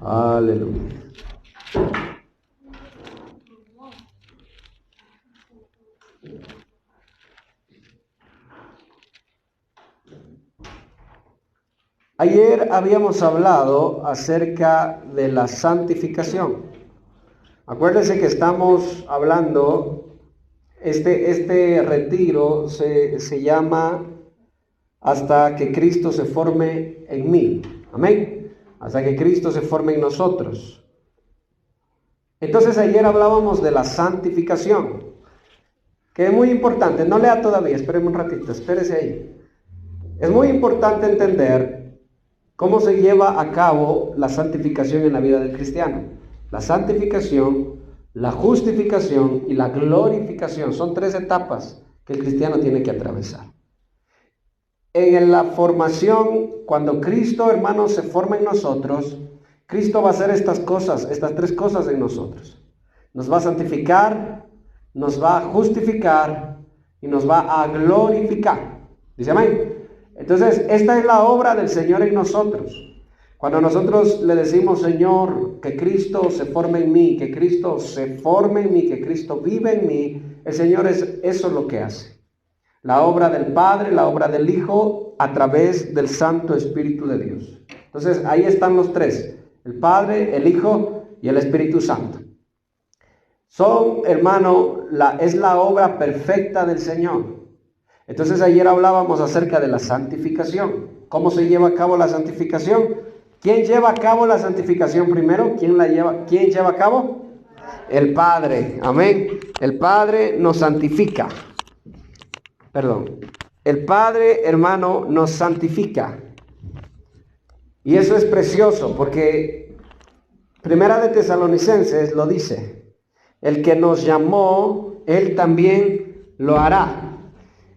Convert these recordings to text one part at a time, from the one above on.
Aleluya. Ayer habíamos hablado acerca de la santificación. Acuérdense que estamos hablando, este retiro se llama hasta que Cristo se forme en mí. Amén. Hasta que Cristo se forme en nosotros. Entonces ayer hablábamos de la santificación, que es muy importante. No lea todavía, espéreme un ratito, espérese ahí. Es muy importante entender cómo se lleva a cabo la santificación en la vida del cristiano. La santificación, la justificación y la glorificación son 3 etapas que el cristiano tiene que atravesar. En la formación, cuando Cristo, hermanos, se forma en nosotros, Cristo va a hacer estas 3 cosas en nosotros. Nos va a santificar, nos va a justificar y nos va a glorificar. ¿Dice amén? Entonces, esta es la obra del Señor en nosotros. Cuando nosotros le decimos, Señor, que Cristo se forme en mí, que Cristo se forme en mí, que Cristo vive en mí, el Señor eso es lo que hace. La obra del Padre, la obra del Hijo, a través del Santo Espíritu de Dios. Entonces, ahí están los 3, el Padre, el Hijo y el Espíritu Santo. Son, hermano, es la obra perfecta del Señor. Entonces ayer hablábamos acerca de la santificación. ¿Cómo se lleva a cabo la santificación? ¿Quién lleva a cabo la santificación primero? ¿Quién lleva a cabo? El Padre. Amén. El Padre nos santifica. El Padre, hermano, nos santifica. Y eso es precioso porque Primera de Tesalonicenses lo dice. El que nos llamó, Él también lo hará.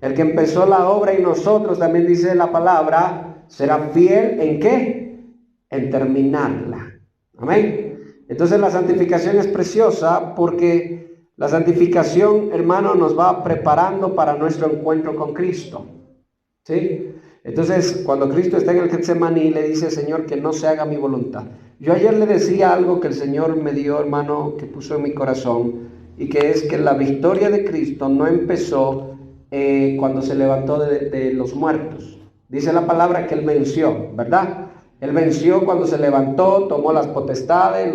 El que empezó la obra en nosotros, también dice la palabra, será fiel ¿en qué? En terminarla. Amén. Entonces la santificación es preciosa porque la santificación, hermano, nos va preparando para nuestro encuentro con Cristo. ¿Sí? Entonces, cuando Cristo está en el Getsemaní, le dice, Señor, que no se haga mi voluntad. Yo ayer le decía algo que el Señor me dio, hermano, que puso en mi corazón, y que es que la victoria de Cristo no empezó cuando se levantó de los muertos. Dice la palabra que Él venció, ¿verdad? Él venció cuando se levantó, tomó las potestades,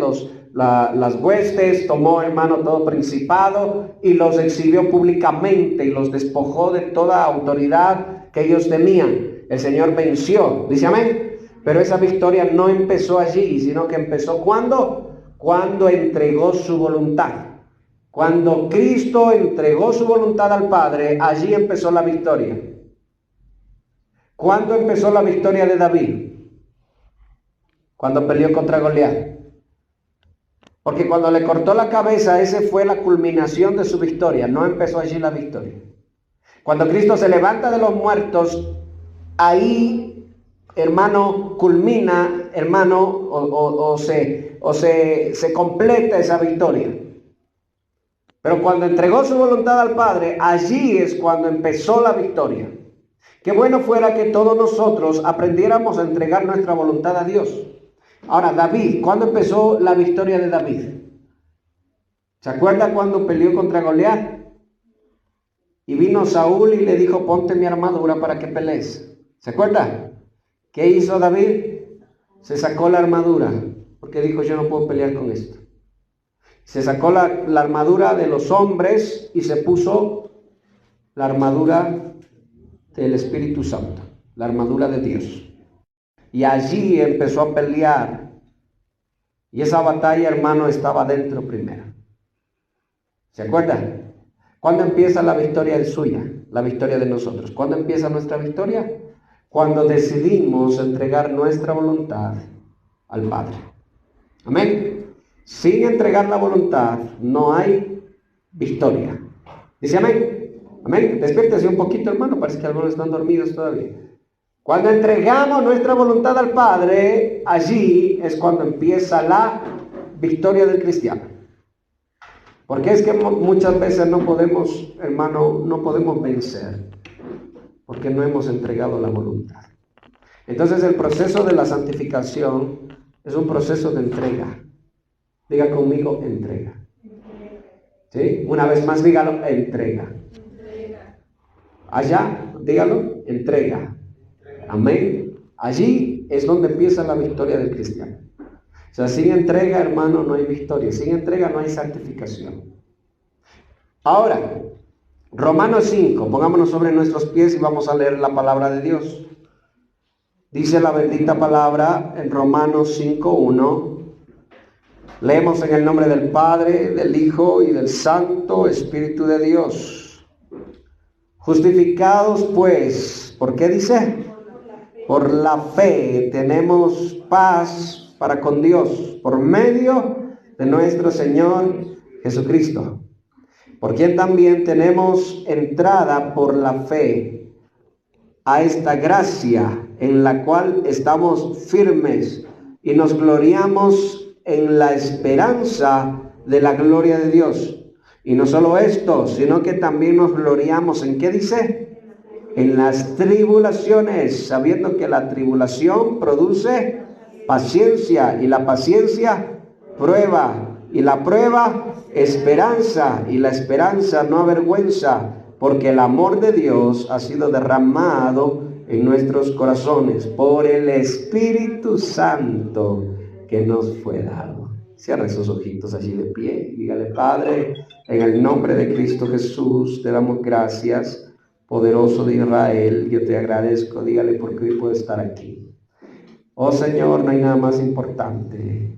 las huestes, tomó, hermano, todo principado y los exhibió públicamente y los despojó de toda autoridad que ellos tenían. El Señor venció, dice amén. Pero esa victoria no empezó allí, sino que empezó ¿cuándo? Cuando entregó su voluntad. Cuando Cristo entregó su voluntad al Padre, allí empezó la victoria. ¿Cuándo empezó la victoria de David? Cuando peleó contra Goliat. Porque cuando le cortó la cabeza, esa fue la culminación de su victoria. No empezó allí la victoria. Cuando Cristo se levanta de los muertos, ahí, hermano, culmina, hermano, o se completa esa victoria. Pero cuando entregó su voluntad al Padre, allí es cuando empezó la victoria. Qué bueno fuera que todos nosotros aprendiéramos a entregar nuestra voluntad a Dios. Ahora, David, ¿cuándo empezó la victoria de David? ¿Se acuerda cuando peleó contra Goliat? Y vino Saúl y le dijo, ponte mi armadura para que pelees. ¿Se acuerda? ¿Qué hizo David? Se sacó la armadura, porque dijo, yo no puedo pelear con esto. Se sacó la armadura de los hombres y se puso la armadura del Espíritu Santo, la armadura de Dios. Y allí empezó a pelear. Y esa batalla, hermano, estaba dentro primero. ¿Se acuerdan? ¿Cuándo empieza la victoria suya? La victoria de nosotros. ¿Cuándo empieza nuestra victoria? Cuando decidimos entregar nuestra voluntad al Padre. Amén. Sin entregar la voluntad no hay victoria. Dice amén. Amén. Despiértese un poquito, hermano. Parece que algunos están dormidos todavía. Cuando entregamos nuestra voluntad al Padre, allí es cuando empieza la victoria del cristiano. Porque es que muchas veces no podemos, hermano, no podemos vencer. Porque no hemos entregado la voluntad. Entonces el proceso de la santificación Es un proceso de entrega. Diga conmigo, entrega. ¿Sí? Una vez más, dígalo, entrega. Allá, dígalo, entrega. Amén. Allí es donde empieza la victoria del cristiano. O sea, sin entrega, hermano, no hay victoria. Sin entrega no hay santificación. Ahora, Romanos 5, pongámonos sobre nuestros pies y vamos a leer la palabra de Dios. Dice la bendita palabra en Romanos 5:1. Leemos en el nombre del Padre, del Hijo y del Santo Espíritu de Dios. Justificados pues, ¿por qué dice? Por la fe tenemos paz para con Dios, por medio de nuestro Señor Jesucristo, por quien también tenemos entrada por la fe a esta gracia en la cual estamos firmes y nos gloriamos en la esperanza de la gloria de Dios. Y no solo esto, sino que también nos gloriamos ¿en qué dice? En las tribulaciones, sabiendo que la tribulación produce paciencia, y la paciencia prueba, y la prueba esperanza, y la esperanza no avergüenza, porque el amor de Dios ha sido derramado en nuestros corazones por el Espíritu Santo que nos fue dado. Cierra esos ojitos allí de pie y dígale: Padre, en el nombre de Cristo Jesús te damos gracias, poderoso de Israel. Yo te agradezco, dígale, porque hoy puedo estar aquí. Oh Señor, no hay nada más importante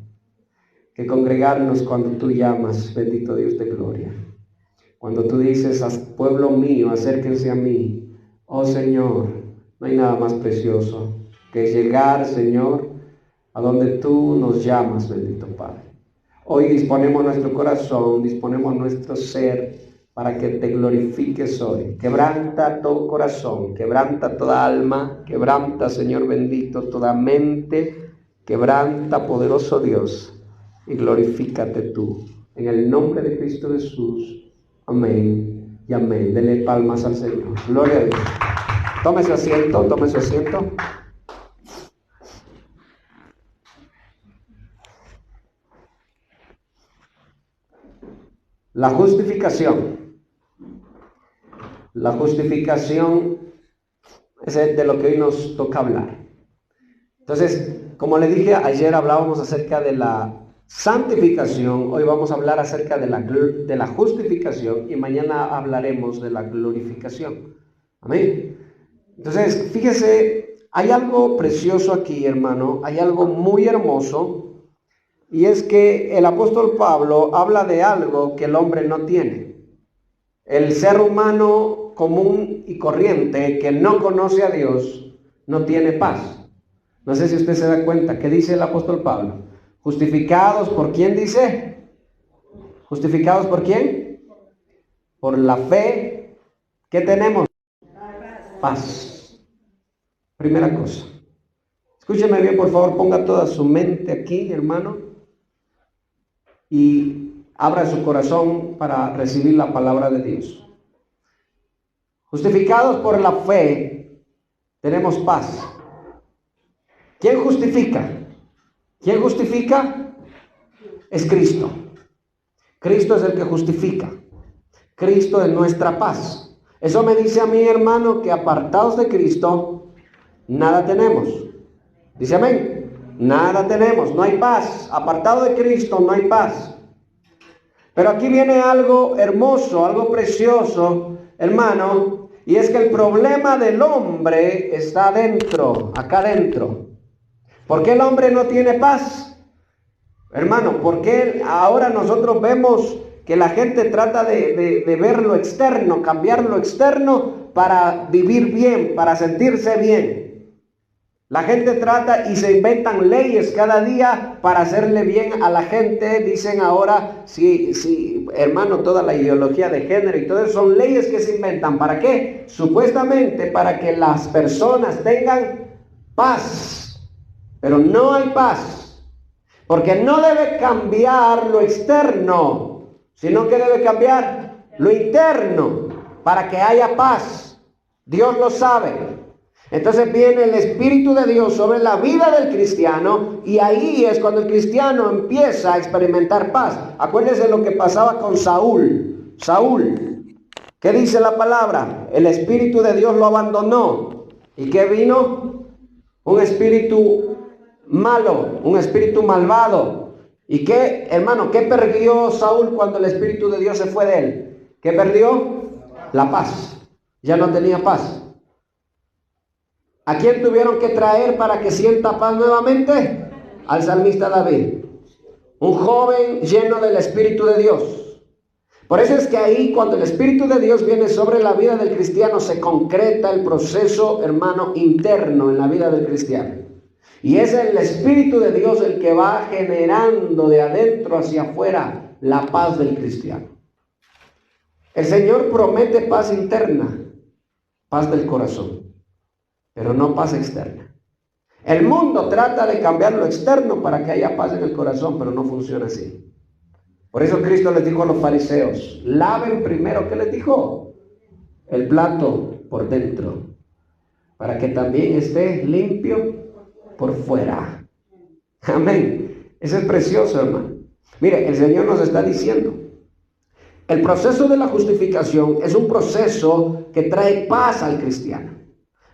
que congregarnos cuando tú llamas, bendito Dios de gloria. Cuando tú dices: pueblo mío, acérquense a mí. Oh Señor, no hay nada más precioso que llegar, Señor, a donde tú nos llamas, bendito Padre. Hoy disponemos nuestro corazón, disponemos nuestro ser para que te glorifiques hoy. Quebranta todo corazón, quebranta toda alma, quebranta, Señor bendito, toda mente, quebranta, poderoso Dios, y glorifícate tú. En el nombre de Cristo Jesús. Amén y amén. Dele palmas al Señor. Gloria a Dios. Tome su asiento, tome su asiento. La justificación. La justificación es de lo que hoy nos toca hablar. Entonces, como le dije ayer, hablábamos acerca de la santificación. Hoy vamos a hablar acerca de la justificación y mañana hablaremos de la glorificación. Amén. Entonces, fíjese, hay algo precioso aquí, hermano. Hay algo muy hermoso. Y es que el apóstol Pablo habla de algo que el hombre no tiene. El ser humano común y corriente que no conoce a Dios no tiene paz. No sé si usted se da cuenta. ¿Qué dice el apóstol Pablo? Justificados, ¿por quién dice? ¿Justificados por quién? Por la fe. ¿Qué tenemos? Paz. Primera cosa. Escúcheme bien, por favor, ponga toda su mente aquí, hermano, y abra su corazón para recibir la palabra de Dios. Justificados por la fe, tenemos paz. ¿Quién justifica? ¿Quién justifica? Es Cristo. Cristo es el que justifica. Cristo es nuestra paz. Eso me dice a mí, hermano, que apartados de Cristo, nada tenemos. Dice amén. Nada tenemos, no hay paz. Apartado de Cristo, no hay paz. Pero aquí viene algo hermoso, algo precioso, hermano, y es que el problema del hombre está adentro, acá adentro. ¿Por qué el hombre no tiene paz? Hermano, ¿por qué ahora nosotros vemos que la gente trata de ver lo externo, cambiar lo externo para vivir bien, para sentirse bien? La gente trata y se inventan leyes cada día para hacerle bien a la gente. Dicen ahora, sí, hermano, toda la ideología de género y todo eso son leyes que se inventan. ¿Para qué? Supuestamente para que las personas tengan paz. Pero no hay paz. Porque no debe cambiar lo externo, sino que debe cambiar lo interno para que haya paz. Dios lo sabe. Entonces viene el Espíritu de Dios sobre la vida del cristiano y ahí es cuando el cristiano empieza a experimentar paz. Acuérdense lo que pasaba con Saúl. Saúl, ¿qué dice la palabra? El Espíritu de Dios lo abandonó. ¿Y qué vino? Un espíritu malo, un espíritu malvado. ¿Y qué, hermano, qué perdió Saúl cuando el Espíritu de Dios se fue de él? ¿Qué perdió? La paz. Ya no tenía paz. ¿A quién tuvieron que traer para que sienta paz nuevamente? Al salmista David. Un joven lleno del Espíritu de Dios. Por eso es que ahí, cuando el Espíritu de Dios viene sobre la vida del cristiano, se concreta el proceso, hermano, interno en la vida del cristiano. Y es el Espíritu de Dios el que va generando de adentro hacia afuera la paz del cristiano. El Señor promete paz interna, paz del corazón, pero no paz externa. El mundo trata de cambiar lo externo para que haya paz en el corazón, pero no funciona así. Por eso Cristo les dijo a los fariseos, laven primero, ¿qué les dijo? El plato por dentro, para que también esté limpio por fuera. Amén. Eso es precioso, hermano. Mire, el Señor nos está diciendo, el proceso de la justificación es un proceso que trae paz al cristiano.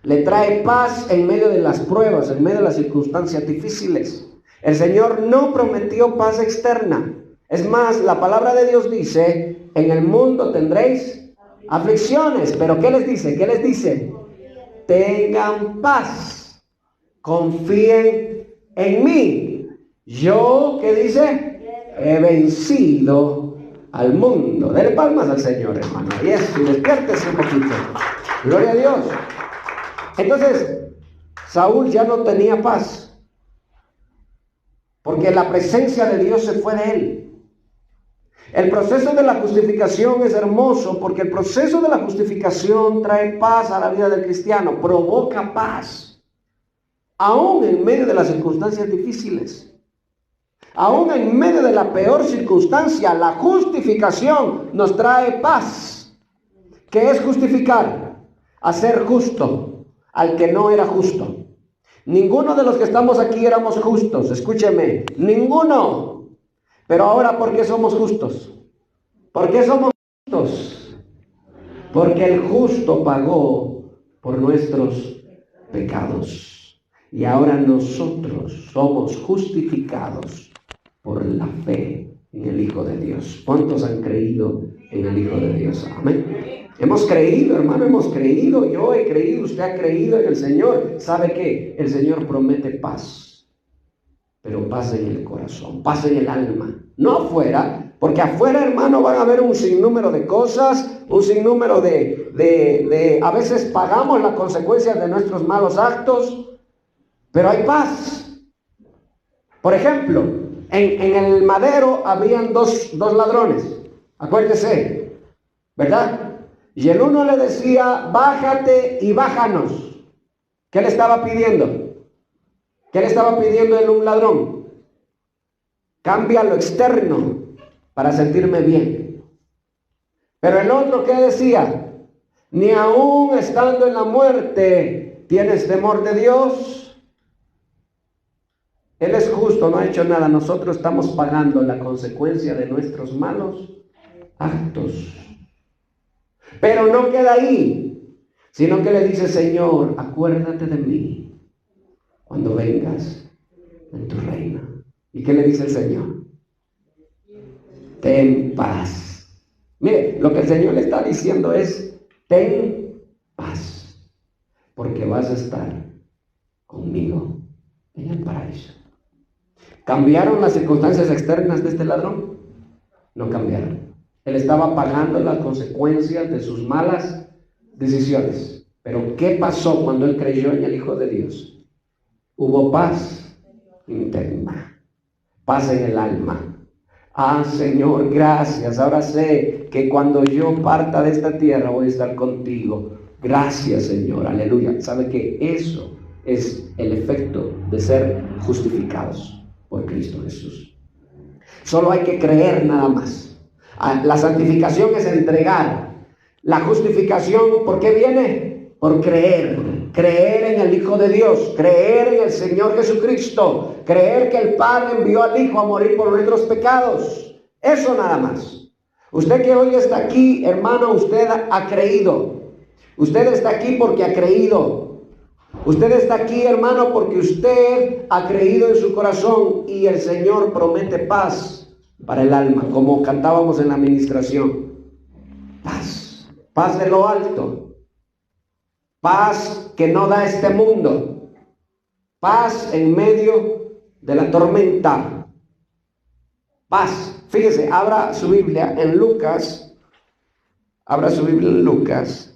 Le trae paz en medio de las pruebas, en medio de las circunstancias difíciles. El Señor no prometió paz externa. Es más, la palabra de Dios dice, en el mundo tendréis aflicciones. Pero ¿qué les dice? ¿Qué les dice? Tengan paz. Confíen en mí. Yo, ¿qué dice? He vencido al mundo. Dele palmas al Señor, hermano. Y eso, y despiértese un poquito. Gloria a Dios. Entonces, Saúl ya no tenía paz, porque la presencia de Dios se fue de él. El proceso de la justificación es hermoso, porque el proceso de la justificación trae paz a la vida del cristiano, provoca paz, aún en medio de las circunstancias difíciles. Aún en medio de la peor circunstancia, la justificación nos trae paz. ¿Qué es justificar? Hacer justo al que no era justo. Ninguno de los que estamos aquí éramos justos, escúcheme, ninguno. Pero ahora, ¿por qué somos justos? ¿Por qué somos justos? Porque el justo pagó por nuestros pecados. Y ahora nosotros somos justificados por la fe en el Hijo de Dios. ¿Cuántos han creído en el Hijo de Dios? Amén. Hemos creído, hermano, hemos creído. Yo he creído, usted ha creído en el Señor. ¿Sabe qué? El Señor promete paz, pero paz en el corazón, paz en el alma, no afuera, porque afuera, hermano, van a haber un sinnúmero de cosas, un sinnúmero a veces pagamos las consecuencias de nuestros malos actos, pero hay paz. Por ejemplo, en el madero habían dos ladrones, acuérdese, ¿verdad? Y el uno le decía, bájate y bájanos. ¿Qué le estaba pidiendo? ¿Qué le estaba pidiendo él, un ladrón? Cambia lo externo para sentirme bien. Pero el otro, ¿qué decía? Ni aún estando en la muerte, ¿tienes temor de Dios? Él es justo, no ha hecho nada. Nosotros estamos pagando la consecuencia de nuestros malos actos. Pero no queda ahí, sino que le dice, Señor, acuérdate de mí cuando vengas en tu reino. ¿Y qué le dice el Señor? Ten paz. Mire, lo que el Señor le está diciendo es, ten paz, porque vas a estar conmigo en el paraíso. ¿Cambiaron las circunstancias externas de este ladrón? No cambiaron. Él estaba pagando las consecuencias de sus malas decisiones. Pero ¿qué pasó cuando él creyó en el Hijo de Dios? Hubo paz interna, paz en el alma. Ah, Señor, gracias. Ahora sé que cuando yo parta de esta tierra voy a estar contigo. Gracias, Señor. Aleluya. ¿Sabe qué? Eso es el efecto de ser justificados por Cristo Jesús. Solo hay que creer nada más. La santificación es entregar. La justificación, ¿por qué viene? Por creer. creer en el Hijo de Dios, creer en el Señor Jesucristo, creer que el Padre envió al Hijo a morir por nuestros pecados. Eso nada más. Usted que hoy está aquí, hermano, usted ha creído. Usted está aquí porque ha creído. Usted está aquí, hermano, porque usted ha creído en su corazón y el Señor promete paz para el alma, como cantábamos en la administración. Paz, paz de lo alto, paz que no da este mundo, paz en medio de la tormenta, paz. Fíjese, abra su Biblia en Lucas, abra su Biblia en Lucas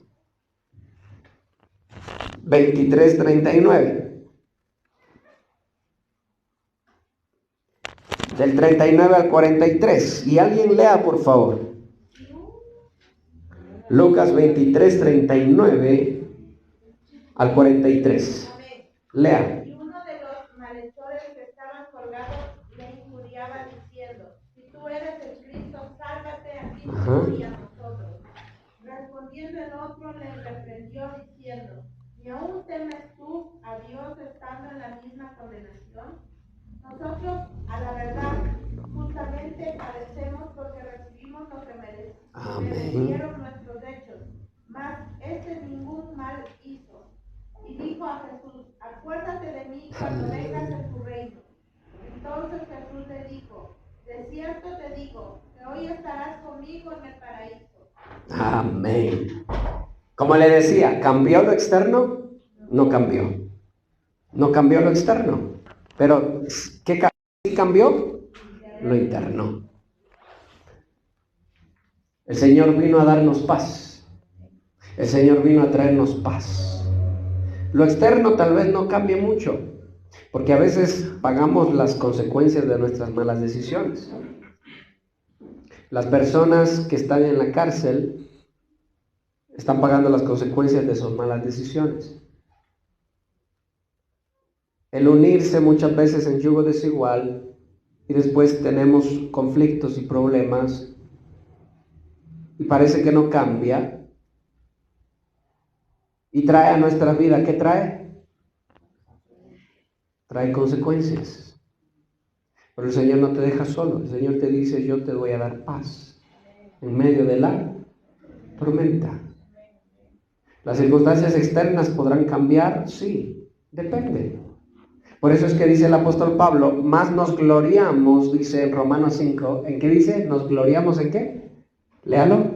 23:39. Del 39 al 43. Y alguien lea, por favor. Lucas 23:39 al 43. Lea. Y uno de los malhechores que estaban colgados le injuriaba diciendo: si tú eres el Cristo, sálvate a ti mismo y a nosotros. Respondiendo el otro le reprendió diciendo: ¿y aún temes tú a Dios estando en la misma condenación? Nosotros, a la verdad, justamente padecemos porque recibimos lo que merecieron nuestros hechos, mas este ningún mal hizo. Y dijo a Jesús: acuérdate de mí cuando vengas en tu reino. Entonces Jesús le dijo: de cierto te digo, que hoy estarás conmigo en el paraíso. Amén. Como le decía, ¿cambió lo externo? No cambió. No cambió lo externo. Pero, ¿qué cambió? Lo interno. El Señor vino a darnos paz. El Señor vino a traernos paz. Lo externo tal vez no cambie mucho, porque a veces pagamos las consecuencias de nuestras malas decisiones. Las personas que están en la cárcel están pagando las consecuencias de sus malas decisiones. El unirse muchas veces en yugo desigual y después tenemos conflictos y problemas y parece que no cambia y trae a nuestra vida, ¿qué trae? Trae consecuencias. Pero el Señor no te deja solo. El Señor te dice: yo te voy a dar paz en medio de la tormenta. ¿Las circunstancias externas podrán cambiar? Sí, depende. Por eso es que dice el apóstol Pablo: más nos gloriamos, dice en Romanos 5, ¿en qué dice? ¿Nos gloriamos en qué? Léalo.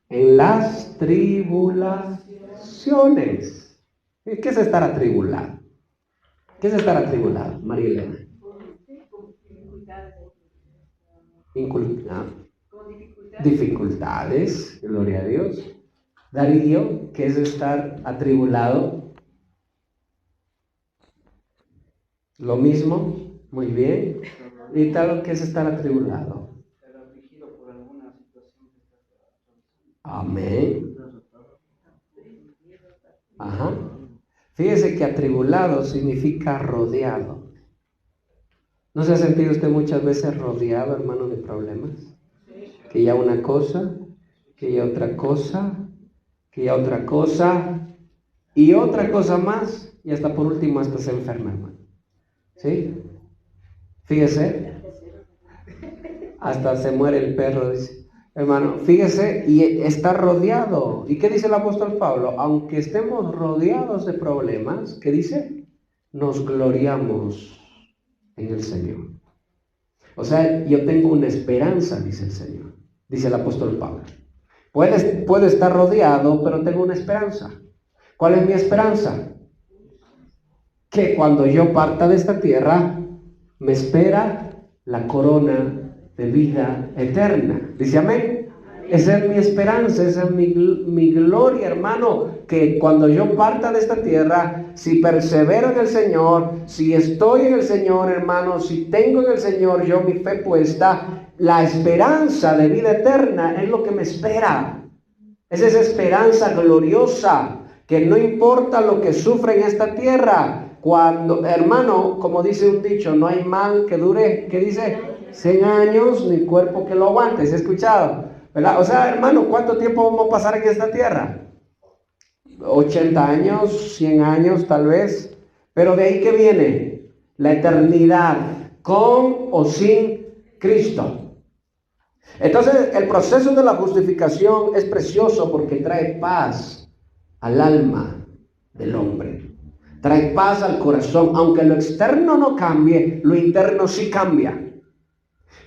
En las tribulaciones. ¿Qué es estar atribulado? ¿Qué es estar atribulado, María Elena? Dificultades, gloria a Dios. Darío, ¿qué es estar atribulado? Lo mismo, muy bien. ¿Y tal qué es estar atribulado? Amén. Ajá. Fíjese que atribulado significa rodeado. ¿No se ha sentido usted muchas veces rodeado, hermano, de problemas? Que ya una cosa, que ya otra cosa, que ya otra cosa, y otra cosa más, y hasta por último hasta se enferma, hermano. ¿Sí? Fíjese, hasta se muere el perro, dice. Hermano, fíjese, y está rodeado. ¿Y qué dice el apóstol Pablo? Aunque estemos rodeados de problemas, ¿qué dice? Nos gloriamos en el Señor. O sea, yo tengo una esperanza, dice el Señor. Dice el apóstol Pablo. Puedo estar rodeado, pero tengo una esperanza. ¿Cuál es mi esperanza? Que cuando yo parta de esta tierra, me espera la corona de vida eterna. Dice amén. Esa es mi esperanza, esa es mi gloria, hermano, que cuando yo parta de esta tierra, si persevero en el Señor, si estoy en el Señor, hermano, si tengo en el Señor yo mi fe puesta, la esperanza de vida eterna es lo que me espera. Es esa esperanza gloriosa, que no importa lo que sufre en esta tierra, cuando, hermano, como dice un dicho, no hay mal que dure, ¿qué dice? 100 años, ni cuerpo que lo aguante. ¿Se ha escuchado? ¿Verdad? O sea, hermano, ¿cuánto tiempo vamos a pasar en esta tierra? 80 años, 100 años tal vez. Pero de ahí que viene la eternidad, con o sin Cristo. Entonces el proceso de la justificación es precioso porque trae paz al alma del hombre. Trae paz al corazón. Aunque lo externo no cambie, lo interno sí cambia.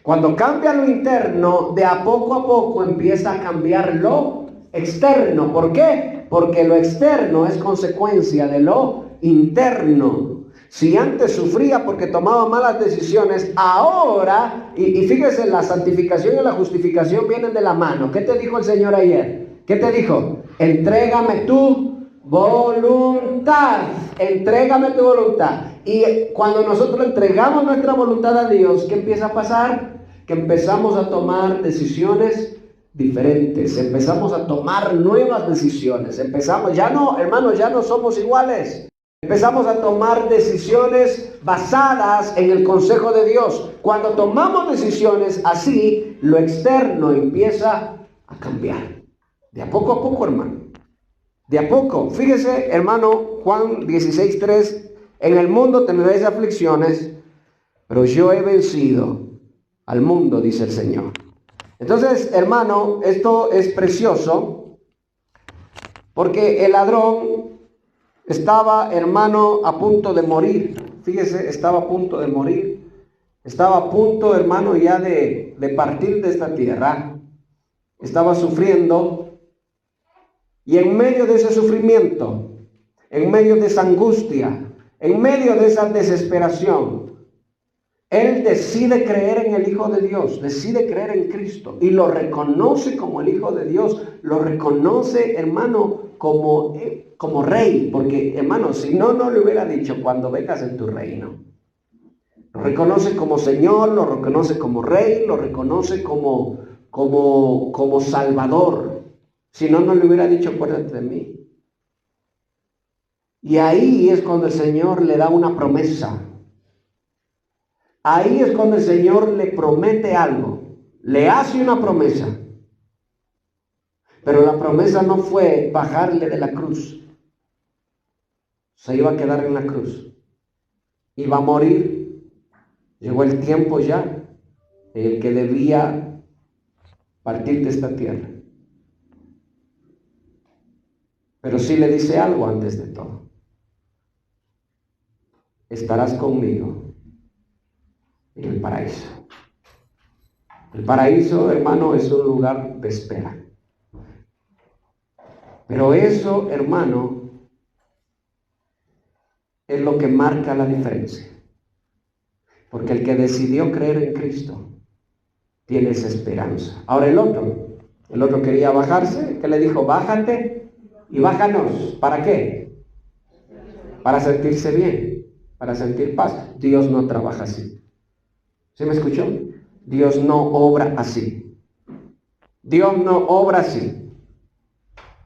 Cuando cambia lo interno, de a poco empieza a cambiar lo externo. ¿Por qué? Porque lo externo es consecuencia de lo interno. Si antes sufría porque tomaba malas decisiones, ahora, y fíjese, la santificación y la justificación vienen de la mano. ¿Qué te dijo el Señor ayer? ¿Qué te dijo? Entrégame tu voluntad. Entrégame tu voluntad. Y cuando nosotros entregamos nuestra voluntad a Dios, ¿qué empieza a pasar? Que empezamos a tomar decisiones diferentes, empezamos a tomar nuevas decisiones, ya no somos iguales. Empezamos a tomar decisiones basadas en el consejo de Dios. Cuando tomamos decisiones así, lo externo empieza a cambiar. De a poco, hermano. De a poco. Fíjese, hermano, Juan 16:3. En el mundo tendréis aflicciones, pero yo he vencido al mundo, dice el Señor. Entonces, hermano, esto es precioso porque el ladrón estaba, hermano, a punto de morir. Fíjese, estaba a punto de morir. Estaba a punto, hermano, ya de partir de esta tierra. Estaba sufriendo. Y en medio de ese sufrimiento, en medio de esa angustia, en medio de esa desesperación, él decide creer en el Hijo de Dios, decide creer en Cristo y lo reconoce como el Hijo de Dios, lo reconoce, hermano, como rey, porque, hermano, si no le hubiera dicho cuando vengas en tu reino. Lo reconoce como Señor, lo reconoce como rey, lo reconoce como Salvador. Si no le hubiera dicho, acuérdate de mí. Y ahí es cuando el Señor le da una promesa. Ahí es cuando el Señor le promete algo, le hace una promesa. Pero la promesa no fue bajarle de la cruz. Se iba a quedar en la cruz. Iba a morir. Llegó el tiempo ya en el que debía partir de esta tierra. Pero sí le dice algo antes de todo. Estarás conmigo en el paraíso. El paraíso, hermano, es un lugar de espera. Pero eso, hermano, es lo que marca la diferencia. Porque el que decidió creer en Cristo tiene esa esperanza. Ahora el otro quería bajarse. ¿Qué le dijo? Bájate y bájanos. ¿Para qué? Para sentirse bien, para sentir paz. Dios no trabaja así. ¿Sí me escuchó? Dios no obra así. Dios no obra así.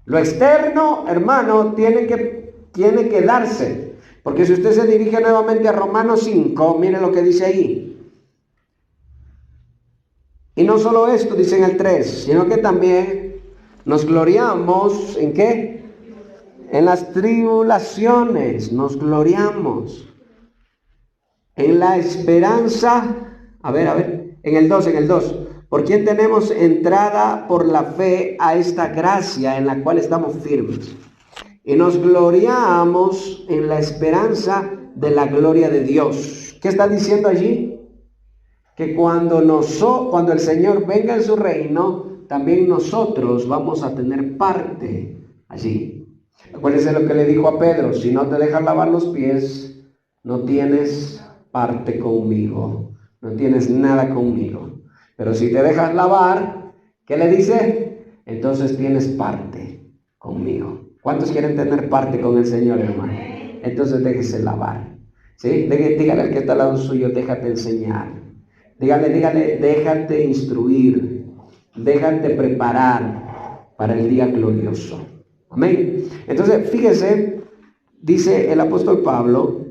Lo externo, hermano, tiene que darse. Porque si usted se dirige nuevamente a Romanos 5, mire lo que dice ahí. Y no solo esto, dice en el 3, sino que también nos gloriamos, ¿en qué? En las tribulaciones, nos gloriamos. En la esperanza, a ver, en el 2. ¿Por quién tenemos entrada por la fe a esta gracia en la cual estamos firmes? Y nos gloriamos en la esperanza de la gloria de Dios. ¿Qué está diciendo allí? Que cuando el Señor venga en su reino, también nosotros vamos a tener parte allí. Acuérdense lo que le dijo a Pedro: si no te dejas lavar los pies, no tienes parte conmigo, no tienes nada conmigo. Pero si te dejas lavar, ¿qué le dice? Entonces tienes parte conmigo. ¿Cuántos quieren tener parte con el Señor, hermano? Entonces déjese lavar. ¿Sí? Dígale al que está al lado suyo: déjate enseñar. Dígale, déjate instruir. Déjate preparar para el día glorioso. Amén. Entonces, fíjese, dice el apóstol Pablo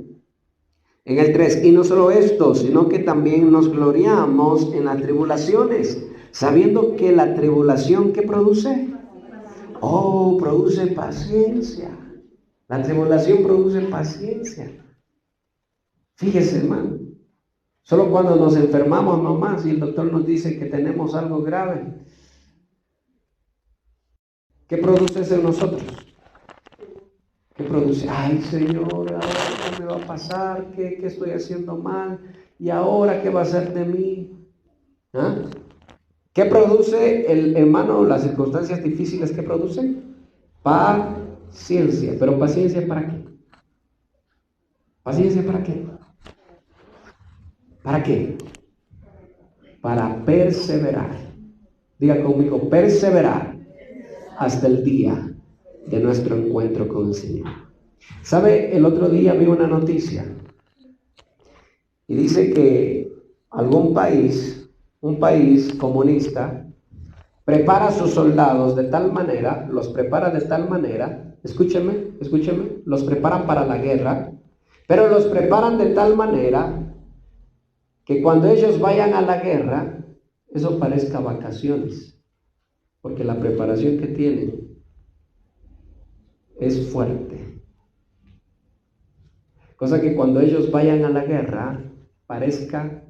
en el 3, y no solo esto, sino que también nos gloriamos en las tribulaciones, sabiendo que la tribulación, ¿qué produce? Oh, produce paciencia. La tribulación produce paciencia. Fíjese, hermano. Solo cuando nos enfermamos nomás y el doctor nos dice que tenemos algo grave, ¿qué produce eso en nosotros? ¿Qué produce? Ay, Señor, ahora qué me va a pasar, ¿qué estoy haciendo mal? ¿Y ahora qué va a hacer de mí? ¿Ah? ¿Qué produce el hermano las circunstancias difíciles que producen? Paciencia. ¿Pero paciencia para qué? ¿Paciencia para qué? ¿Para qué? Para perseverar. Diga conmigo, perseverar hasta el día de nuestro encuentro con el Señor. ¿Sabe? El otro día vi una noticia y dice que algún país, un país comunista, prepara a sus soldados de tal manera, los prepara de tal manera, escúcheme, los preparan para la guerra, pero los preparan de tal manera que cuando ellos vayan a la guerra, eso parezca vacaciones, porque la preparación que tienen es fuerte. Cosa que cuando ellos vayan a la guerra, parezca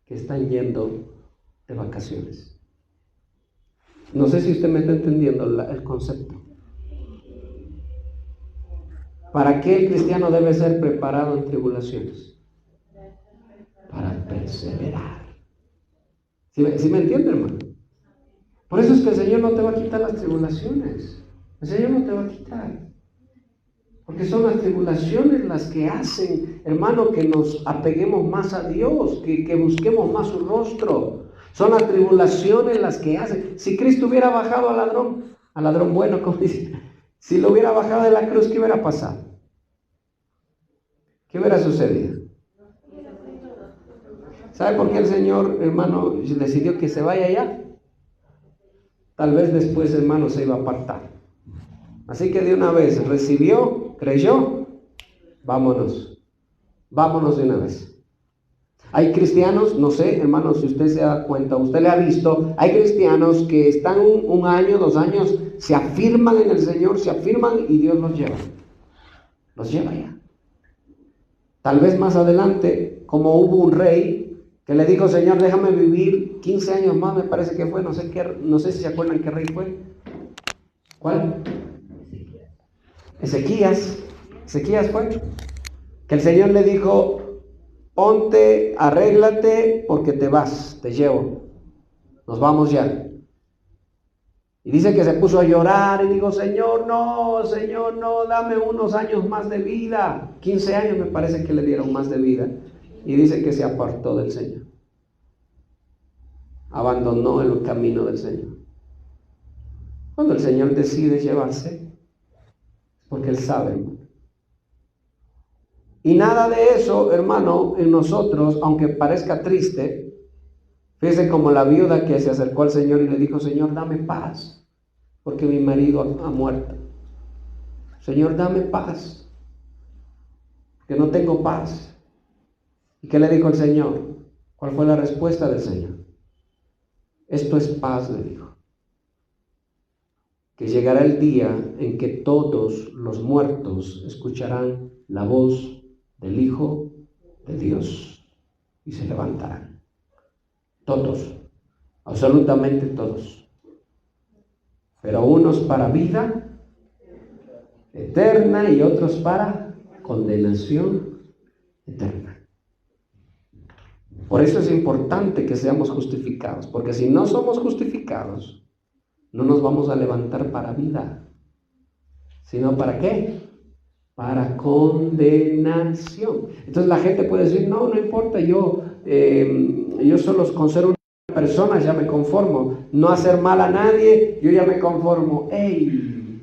que están yendo de vacaciones. No sé si usted me está entendiendo el concepto. ¿Para qué el cristiano debe ser preparado en tribulaciones? Para perseverar. ¿Sí me entiende, hermano? Por eso es que el Señor no te va a quitar las tribulaciones. El Señor no te va a quitar. Porque son las tribulaciones las que hacen, hermano, que nos apeguemos más a Dios, que busquemos más su rostro. Son las tribulaciones las que hacen. Si Cristo hubiera bajado al ladrón bueno, como dice, si lo hubiera bajado de la cruz, ¿qué hubiera pasado? ¿Qué hubiera sucedido? ¿Sabe por qué el Señor, hermano, decidió que se vaya allá? Tal vez después, hermano, se iba a apartar. Así que de una vez recibió, creyó, vámonos de una vez. Hay cristianos, no sé, hermano, si usted se da cuenta, usted le ha visto, hay cristianos que están un año, 2 años, se afirman en el Señor, se afirman y Dios los lleva ya. Tal vez más adelante, como hubo un rey que le dijo, Señor, déjame vivir 15 años más, me parece que fue, no sé si se acuerdan qué rey fue. ¿Cuál? Ezequías fue, que el Señor le dijo, ponte, arréglate, porque te vas, te llevo, nos vamos ya. Y dice que se puso a llorar y dijo, Señor, no, dame unos años más de vida. 15 años me parece que le dieron más de vida. Y dice que se apartó del Señor. Abandonó el camino del Señor. Cuando el Señor decide llevarse, porque Él sabe, hermano. Y nada de eso, hermano, en nosotros, aunque parezca triste, fíjese como la viuda que se acercó al Señor y le dijo, Señor, dame paz, porque mi marido ha muerto. Señor, dame paz, que no tengo paz. ¿Y qué le dijo el Señor? ¿Cuál fue la respuesta del Señor? Esto es paz, le dijo. Que llegará el día en que todos los muertos escucharán la voz del Hijo de Dios y se levantarán. Todos, absolutamente todos. Pero unos para vida eterna y otros para condenación eterna. Por eso es importante que seamos justificados, porque si no somos justificados, no nos vamos a levantar para vida, sino ¿para qué? Para condenación. Entonces la gente puede decir, no importa, yo solo con ser una persona ya me conformo, no hacer mal a nadie, yo ya me conformo. ¡Ey!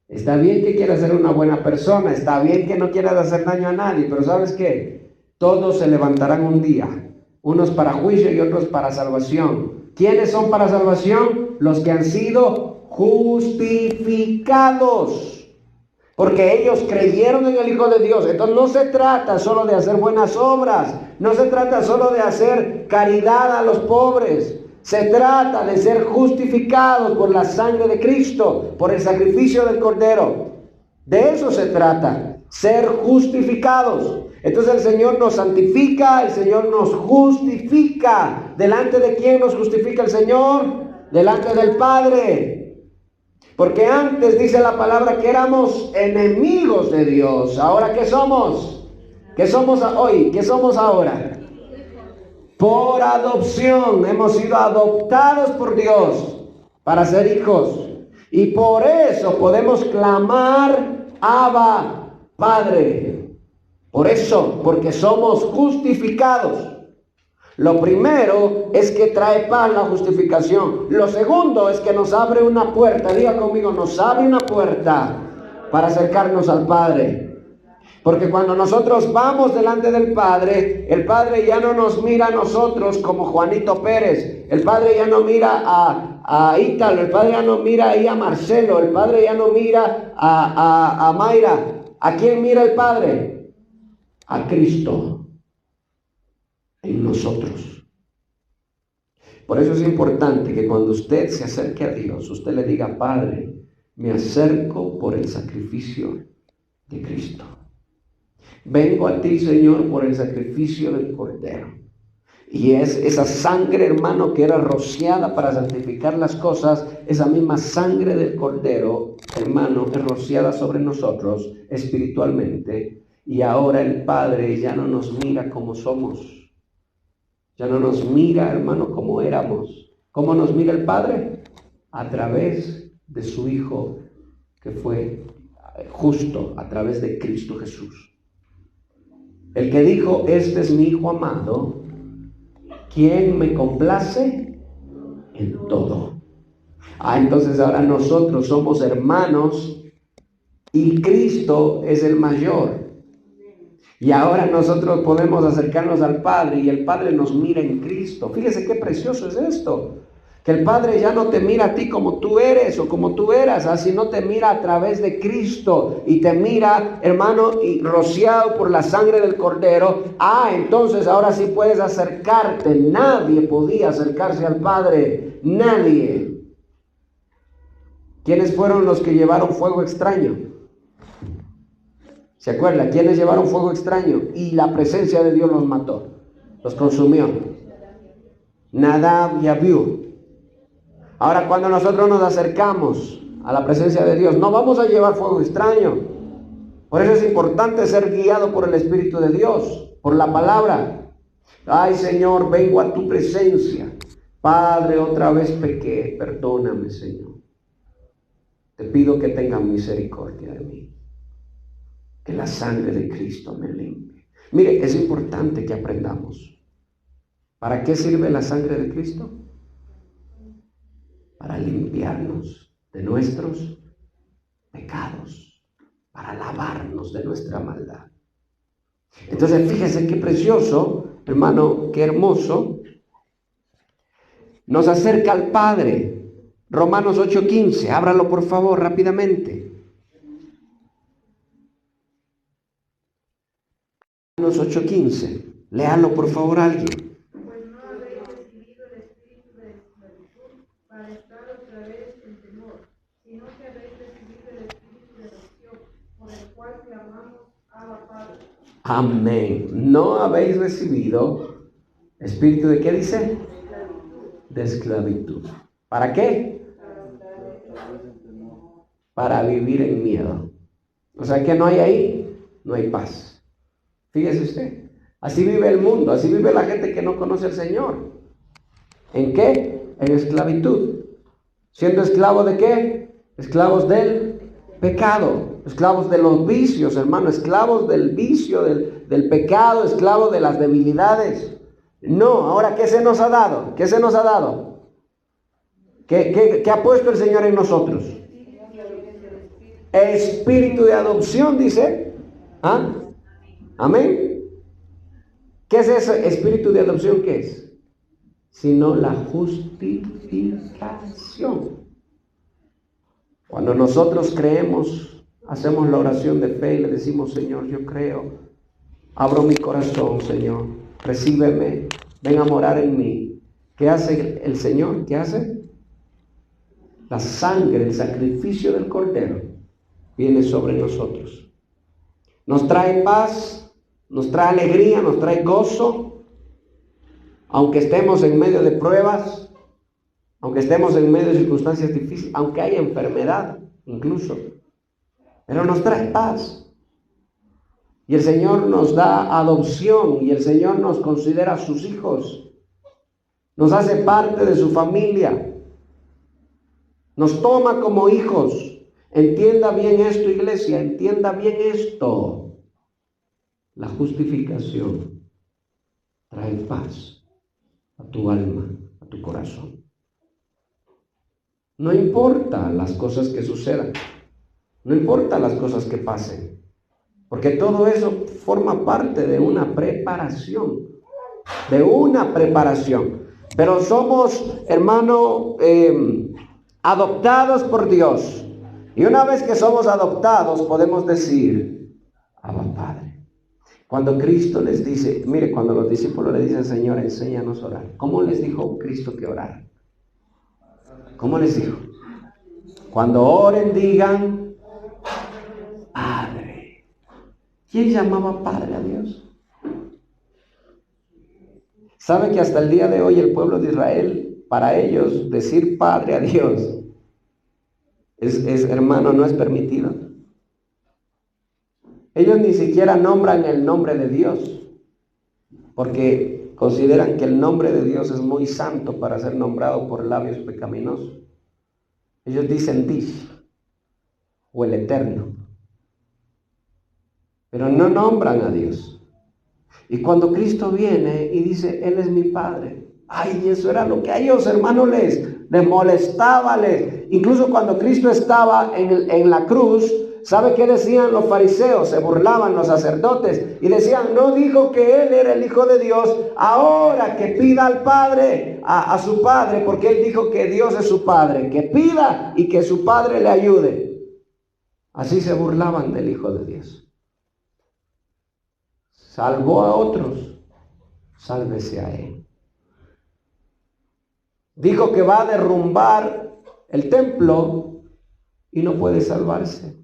Está bien que quieras ser una buena persona, está bien que no quieras hacer daño a nadie, pero ¿sabes qué? Todos se levantarán un día, unos para juicio y otros para salvación. ¿Quiénes son para salvación? Los que han sido justificados, porque ellos creyeron en el Hijo de Dios. Entonces no se trata solo de hacer buenas obras, no se trata solo de hacer caridad a los pobres, Se trata de ser justificados por la sangre de Cristo, por el sacrificio del Cordero. De eso se trata, ser justificados. Entonces el Señor nos santifica, el Señor nos justifica. ¿Delante de quién nos justifica el Señor? Delante del Padre. Porque antes dice la palabra que éramos enemigos de Dios. ¿Ahora qué somos? ¿Qué somos hoy? ¿Qué somos ahora? Por adopción. Hemos sido adoptados por Dios para ser hijos. Y por eso podemos clamar, Abba, Padre. Por eso, porque somos justificados. Lo primero es que trae paz la justificación. Lo segundo es que nos abre una puerta. Diga conmigo, nos abre una puerta para acercarnos al Padre. Porque cuando nosotros vamos delante del Padre, el Padre ya no nos mira a nosotros como Juanito Pérez. El Padre ya no mira a Ítalo. El Padre ya no mira ahí a Marcelo. El Padre ya no mira a Mayra. ¿A quién mira el Padre? A Cristo en nosotros. Por eso es importante que cuando usted se acerque a Dios, usted le diga, Padre, me acerco por el sacrificio de Cristo. Vengo a ti, Señor, por el sacrificio del Cordero. Y es esa sangre, hermano, que era rociada para santificar las cosas, esa misma sangre del Cordero, hermano, es rociada sobre nosotros espiritualmente. Y ahora el Padre ya no nos mira como somos. Ya no nos mira, hermano, como éramos. ¿Cómo nos mira el Padre? A través de su Hijo, que fue justo, a través de Cristo Jesús. El que dijo, este es mi Hijo amado, quien me complace en todo. Entonces ahora nosotros somos hermanos y Cristo es el mayor. Y ahora nosotros podemos acercarnos al Padre y el Padre nos mira en Cristo. Fíjese qué precioso es esto. Que el Padre ya no te mira a ti como tú eres o como tú eras, sino te mira a través de Cristo y te mira, hermano, y rociado por la sangre del Cordero. Entonces ahora sí puedes acercarte. Nadie podía acercarse al Padre. Nadie. ¿Quiénes fueron los que llevaron fuego extraño? ¿Se acuerda? ¿Quiénes llevaron fuego extraño? Y la presencia de Dios los mató, los consumió. Nadab y Abiú. Ahora cuando nosotros nos acercamos a la presencia de Dios, no vamos a llevar fuego extraño. Por eso es importante ser guiado por el Espíritu de Dios, por la palabra. Ay, Señor, vengo a tu presencia. Padre, otra vez pequé, perdóname, Señor. Te pido que tengas misericordia de mí. Que la sangre de Cristo me limpie. Mire, es importante que aprendamos. ¿Para qué sirve la sangre de Cristo? Para limpiarnos de nuestros pecados, para lavarnos de nuestra maldad. Entonces, fíjese qué precioso, hermano, qué hermoso. Nos acerca al Padre. Romanos 8:15, ábralo por favor rápidamente. Romanos 8:15, léalo por favor alguien. Pues no habéis recibido el espíritu de esclavitud para estar otra vez en temor, sino que habéis recibido el espíritu de adopción, por el cual clamamos Abba Padre. Amén. No habéis recibido espíritu de ¿qué dice? De esclavitud. ¿Para qué? Para vivir en miedo. O sea, ¿qué no hay ahí? No hay paz. Fíjese usted, así vive el mundo, así vive la gente que no conoce al Señor. ¿En qué? En esclavitud. ¿Siendo esclavo de qué? Esclavos del pecado, esclavos de los vicios, hermano, esclavos del vicio, del pecado, esclavos de las debilidades. No, ahora, ¿qué se nos ha dado? ¿Qué se nos ha dado? ¿Qué ha puesto el Señor en nosotros? Espíritu de adopción, dice. Amén. ¿Qué es ese espíritu de adopción? ¿Qué es? Sino la justificación. Cuando nosotros creemos, hacemos la oración de fe y le decimos, Señor, yo creo, abro mi corazón, Señor, recíbeme, ven a morar en mí. ¿Qué hace el Señor? ¿Qué hace? La sangre, el sacrificio del Cordero viene sobre nosotros. Nos trae paz, nos trae alegría, nos trae gozo, aunque estemos en medio de pruebas, aunque estemos en medio de circunstancias difíciles, aunque haya enfermedad incluso, pero nos trae paz. Y el Señor nos da adopción y el Señor nos considera sus hijos, nos hace parte de su familia, nos toma como hijos. Entienda bien esto, iglesia, entienda bien esto. La justificación trae paz a tu alma, a tu corazón. No importa las cosas que sucedan, no importa las cosas que pasen, porque todo eso forma parte de una preparación, Pero somos, hermano, adoptados por Dios. Y una vez que somos adoptados, podemos decir, Abba Padre. Cuando Cristo les dice, mire, cuando los discípulos le dicen, Señor, enséñanos a orar. ¿Cómo les dijo Cristo que orar? ¿Cómo les dijo? Cuando oren, digan, Padre. ¿Quién llamaba Padre a Dios? ¿Sabe que hasta el día de hoy el pueblo de Israel, para ellos, decir Padre a Dios, hermano, no es permitido? Ellos ni siquiera nombran el nombre de Dios, porque consideran que el nombre de Dios es muy santo para ser nombrado por labios pecaminosos. Ellos dicen Dish, o el Eterno, pero no nombran a Dios. Y cuando Cristo viene y dice, Él es mi Padre, ay, eso era lo que a ellos, hermanos, les molestaba. Incluso cuando Cristo estaba en la cruz, ¿sabe qué decían los fariseos? Se burlaban los sacerdotes y decían, no dijo que Él era el Hijo de Dios, ahora que pida al Padre, a su Padre, porque Él dijo que Dios es su Padre, que pida y que su Padre le ayude. Así se burlaban del Hijo de Dios. Salvó a otros, sálvese a Él. Dijo que va a derrumbar el templo y no puede salvarse.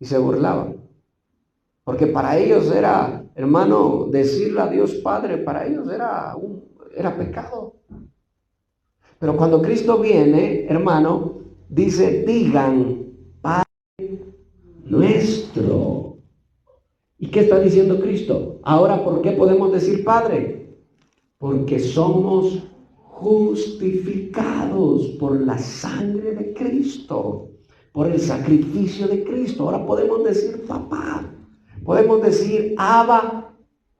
Y se burlaban. Porque para ellos era, hermano, decirle a Dios Padre, para ellos era pecado. Pero cuando Cristo viene, hermano, dice, digan, Padre nuestro. ¿Y qué está diciendo Cristo? Ahora, ¿por qué podemos decir Padre? Porque somos justificados por la sangre de Cristo, por el sacrificio de Cristo. Ahora podemos decir papá, podemos decir Abba,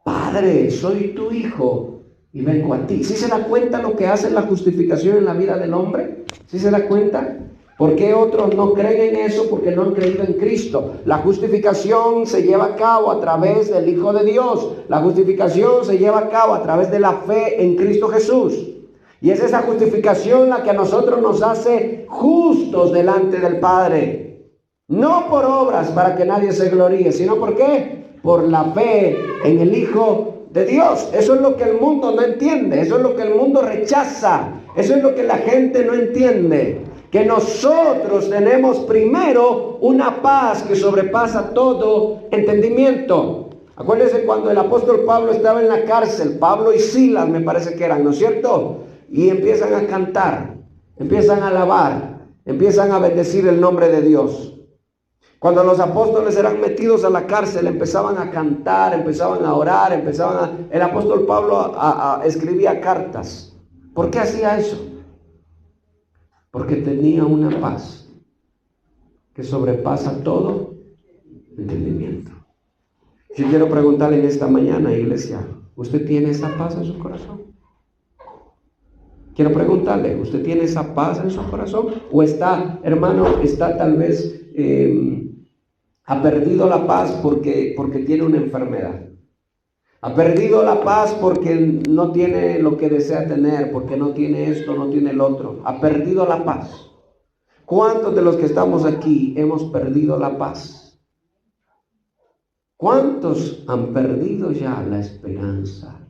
Padre, soy tu hijo y vengo a ti. ¿Sí se da cuenta lo que hace la justificación en la vida del hombre? ¿Sí se da cuenta? ¿Por qué otros no creen en eso? Porque no han creído en Cristo. La justificación se lleva a cabo a través del Hijo de Dios. La justificación se lleva a cabo a través de la fe en Cristo Jesús. Y es esa justificación la que a nosotros nos hace justos delante del Padre. No por obras para que nadie se gloríe, sino ¿por qué? Por la fe en el Hijo de Dios. Eso es lo que el mundo no entiende. Eso es lo que el mundo rechaza. Eso es lo que la gente no entiende. Que nosotros tenemos primero una paz que sobrepasa todo entendimiento. Acuérdense cuando el apóstol Pablo estaba en la cárcel, Pablo y Silas me parece que eran, ¿no es cierto? Y empiezan a cantar, empiezan a alabar, empiezan a bendecir el nombre de Dios. Cuando los apóstoles eran metidos a la cárcel, empezaban a cantar, empezaban a orar, el apóstol Pablo escribía cartas. ¿Por qué hacía eso? Porque tenía una paz que sobrepasa todo entendimiento. Yo quiero preguntarle en esta mañana, iglesia, ¿usted tiene esa paz en su corazón? Quiero preguntarle, ¿usted tiene esa paz en su corazón? ¿O está, hermano, tal vez, ha perdido la paz porque tiene una enfermedad? Ha perdido la paz porque no tiene lo que desea tener, porque no tiene esto, no tiene el otro. Ha perdido la paz. ¿Cuántos de los que estamos aquí hemos perdido la paz? ¿Cuántos han perdido ya la esperanza?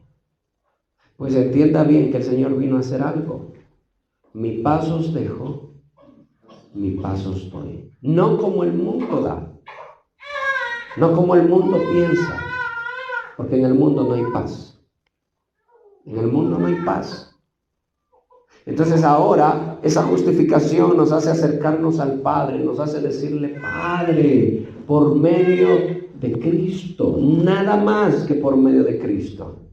Pues entienda bien que el Señor vino a hacer algo. Mi paz os dejo, mi paz os doy. No como el mundo da, no como el mundo piensa, porque en el mundo no hay paz. En el mundo no hay paz. Entonces ahora esa justificación nos hace acercarnos al Padre, nos hace decirle: Padre, por medio de Cristo, nada más que por medio de Cristo.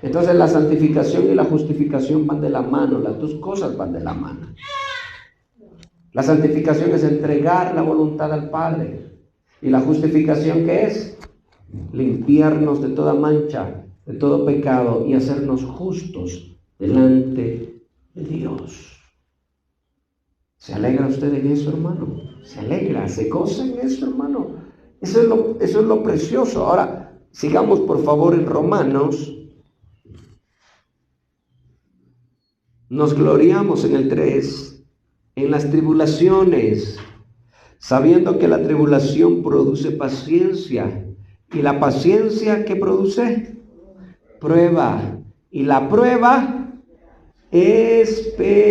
Entonces la santificación y la justificación van de la mano, las dos cosas van de la mano. La santificación es entregar la voluntad al Padre. ¿Y la justificación qué es? Limpiarnos de toda mancha, de todo pecado y hacernos justos delante de Dios. ¿Se alegra usted en eso, hermano? ¿Se alegra? ¿Se goza en eso, hermano? Eso es lo precioso. Ahora, sigamos por favor en Romanos. Nos gloriamos en el 3, en las tribulaciones, sabiendo que la tribulación produce paciencia. ¿Y la paciencia qué produce? Prueba. Y la prueba, esperanza.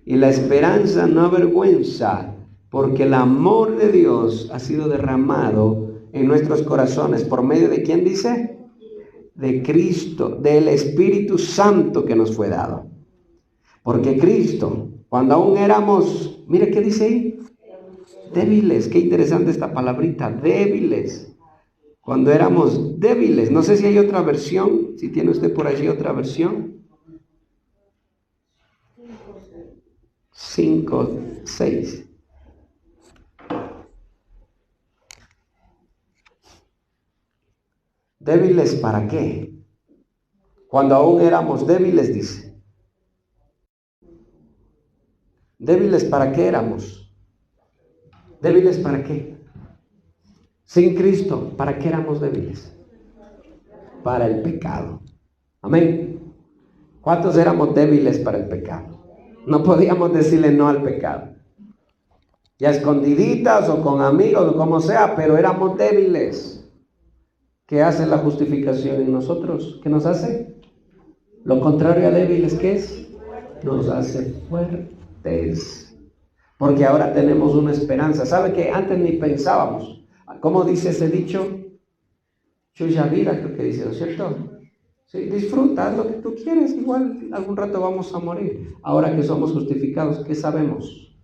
Y la esperanza no avergüenza, porque el amor de Dios ha sido derramado en nuestros corazones. ¿Por medio de quién dice? De Cristo, del Espíritu Santo que nos fue dado. Porque Cristo, cuando aún éramos, mire qué dice ahí, débiles. Qué interesante esta palabrita, débiles. Cuando éramos débiles. No sé si hay otra versión, si tiene usted por allí otra versión. 5, 6. ¿Débiles para qué? Cuando aún éramos débiles, dice. ¿Débiles para qué éramos? ¿Débiles para qué? Sin Cristo, ¿para qué éramos débiles? Para el pecado. Amén. ¿Cuántos éramos débiles para el pecado? No podíamos decirle no al pecado. Ya escondiditas o con amigos o como sea, pero éramos débiles. ¿Qué hace la justificación en nosotros? ¿Qué nos hace? Lo contrario a débiles, ¿qué es? Nos hace fuertes. Porque ahora tenemos una esperanza. ¿Sabe que antes ni pensábamos? ¿Cómo dice ese dicho? Chuya vida, creo que dice, ¿no es cierto? Sí, disfruta, haz lo que tú quieres, igual algún rato vamos a morir. Ahora que somos justificados, ¿qué sabemos?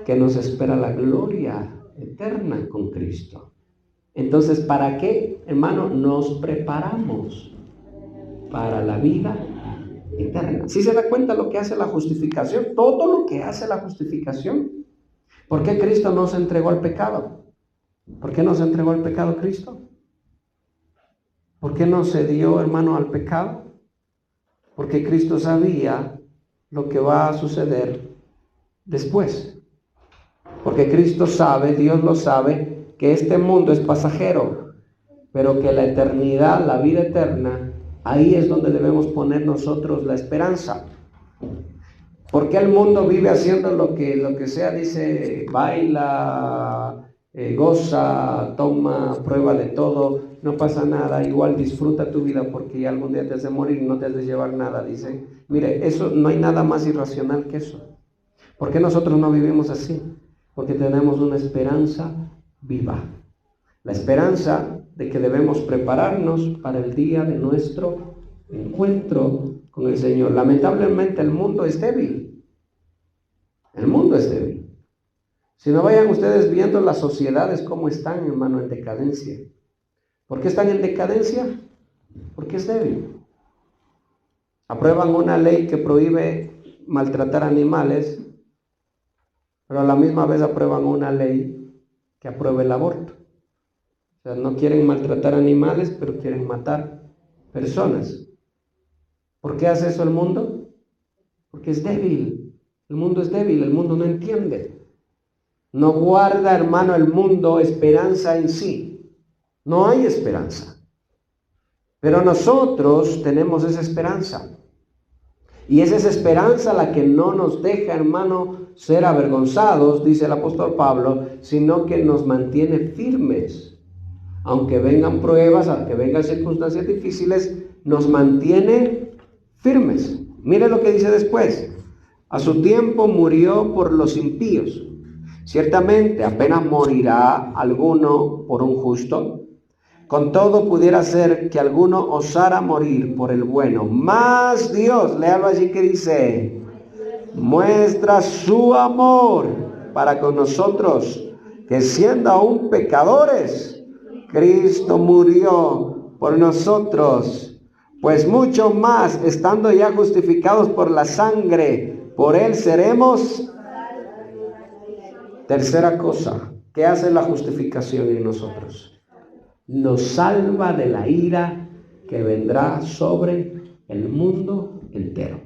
Que nos espera la gloria eterna con Cristo. Entonces, ¿para qué, hermano? Nos preparamos para la vida eterna. ¿Sí se da cuenta lo que hace la justificación? Todo lo que hace la justificación. ¿Por qué Cristo no se entregó al pecado? ¿Por qué no se entregó al pecado Cristo? ¿Por qué no se dio, hermano, al pecado? Porque Cristo sabía lo que va a suceder después. Porque Cristo sabe, Dios lo sabe, que este mundo es pasajero, pero que la eternidad, la vida eterna, ahí es donde debemos poner nosotros la esperanza. Porque el mundo vive haciendo lo que sea, dice, baila, goza, toma, prueba de todo, no pasa nada, igual disfruta tu vida porque ya algún día te has de morir y no te has de llevar nada, dice. Mire, eso no hay nada más irracional que eso. ¿Por qué nosotros no vivimos así? Porque tenemos una esperanza viva. La esperanza de que debemos prepararnos para el día de nuestro encuentro con el Señor. Lamentablemente el mundo es débil. El mundo es débil. Si no, vayan ustedes viendo las sociedades cómo están, hermano, en decadencia. ¿Por qué están en decadencia? Porque es débil. Aprueban una ley que prohíbe maltratar animales, pero a la misma vez aprueban una ley que apruebe el aborto. O sea, no quieren maltratar animales, pero quieren matar personas. ¿Por qué hace eso el mundo? Porque es débil. El mundo es débil, el mundo no entiende. No guarda, hermano, el mundo esperanza en sí. No hay esperanza. Pero nosotros tenemos esa esperanza. Y es esa esperanza la que no nos deja, hermano, ser avergonzados, dice el apóstol Pablo, sino que nos mantiene firmes. aunque vengan pruebas, aunque vengan circunstancias difíciles, nos mantiene firmes. Mire lo que dice después. A su tiempo murió por los impíos. Ciertamente apenas morirá alguno por un justo. Con todo pudiera ser que alguno osara morir por el bueno. Mas Dios, léalo allí que dice, muestra su amor para con nosotros, que siendo aún pecadores, Cristo murió por nosotros. Pues mucho más, estando ya justificados por la sangre, por él seremos. Tercera cosa, ¿qué hace la justificación en nosotros? Nos salva de la ira que vendrá sobre el mundo entero.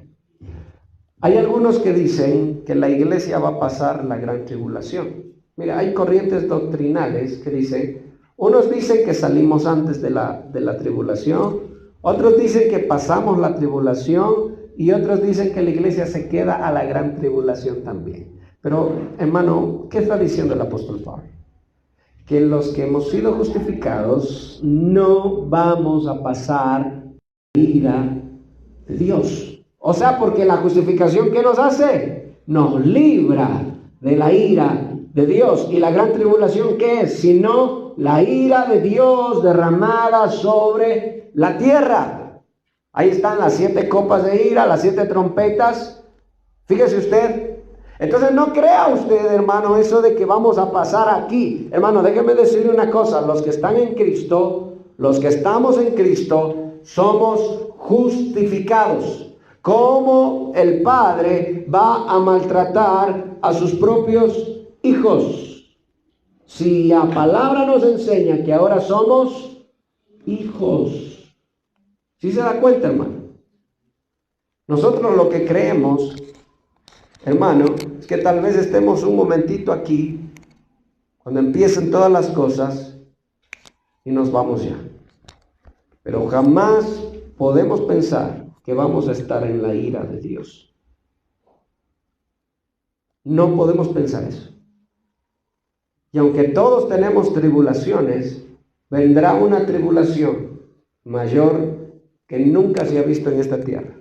Hay algunos que dicen que la iglesia va a pasar la gran tribulación. Mira, hay corrientes doctrinales que dicen, unos dicen que salimos antes de la tribulación, otros dicen que pasamos la tribulación y otros dicen que la iglesia se queda a la gran tribulación también. Pero, hermano, ¿qué está diciendo el apóstol Pablo? Que los que hemos sido justificados no vamos a pasar la ira de Dios. O sea, porque la justificación, ¿qué nos hace? Nos libra de la ira de Dios. ¿Y la gran tribulación qué es? Sino la ira de Dios derramada sobre la tierra. Ahí están las 7 copas de ira, las 7 trompetas. Fíjese usted. Entonces no crea usted, hermano, eso de que vamos a pasar aquí. Hermano, déjeme decirle una cosa. Los que están en Cristo, los que estamos en Cristo, somos justificados. ¿Cómo el Padre va a maltratar a sus propios hijos? Si la palabra nos enseña que ahora somos hijos. ¿Sí se da cuenta, hermano? Nosotros lo que creemos, hermano, es que tal vez estemos un momentito aquí, cuando empiecen todas las cosas, y nos vamos ya. Pero jamás podemos pensar que vamos a estar en la ira de Dios. No podemos pensar eso. Y aunque todos tenemos tribulaciones, vendrá una tribulación mayor que nunca se ha visto en esta tierra.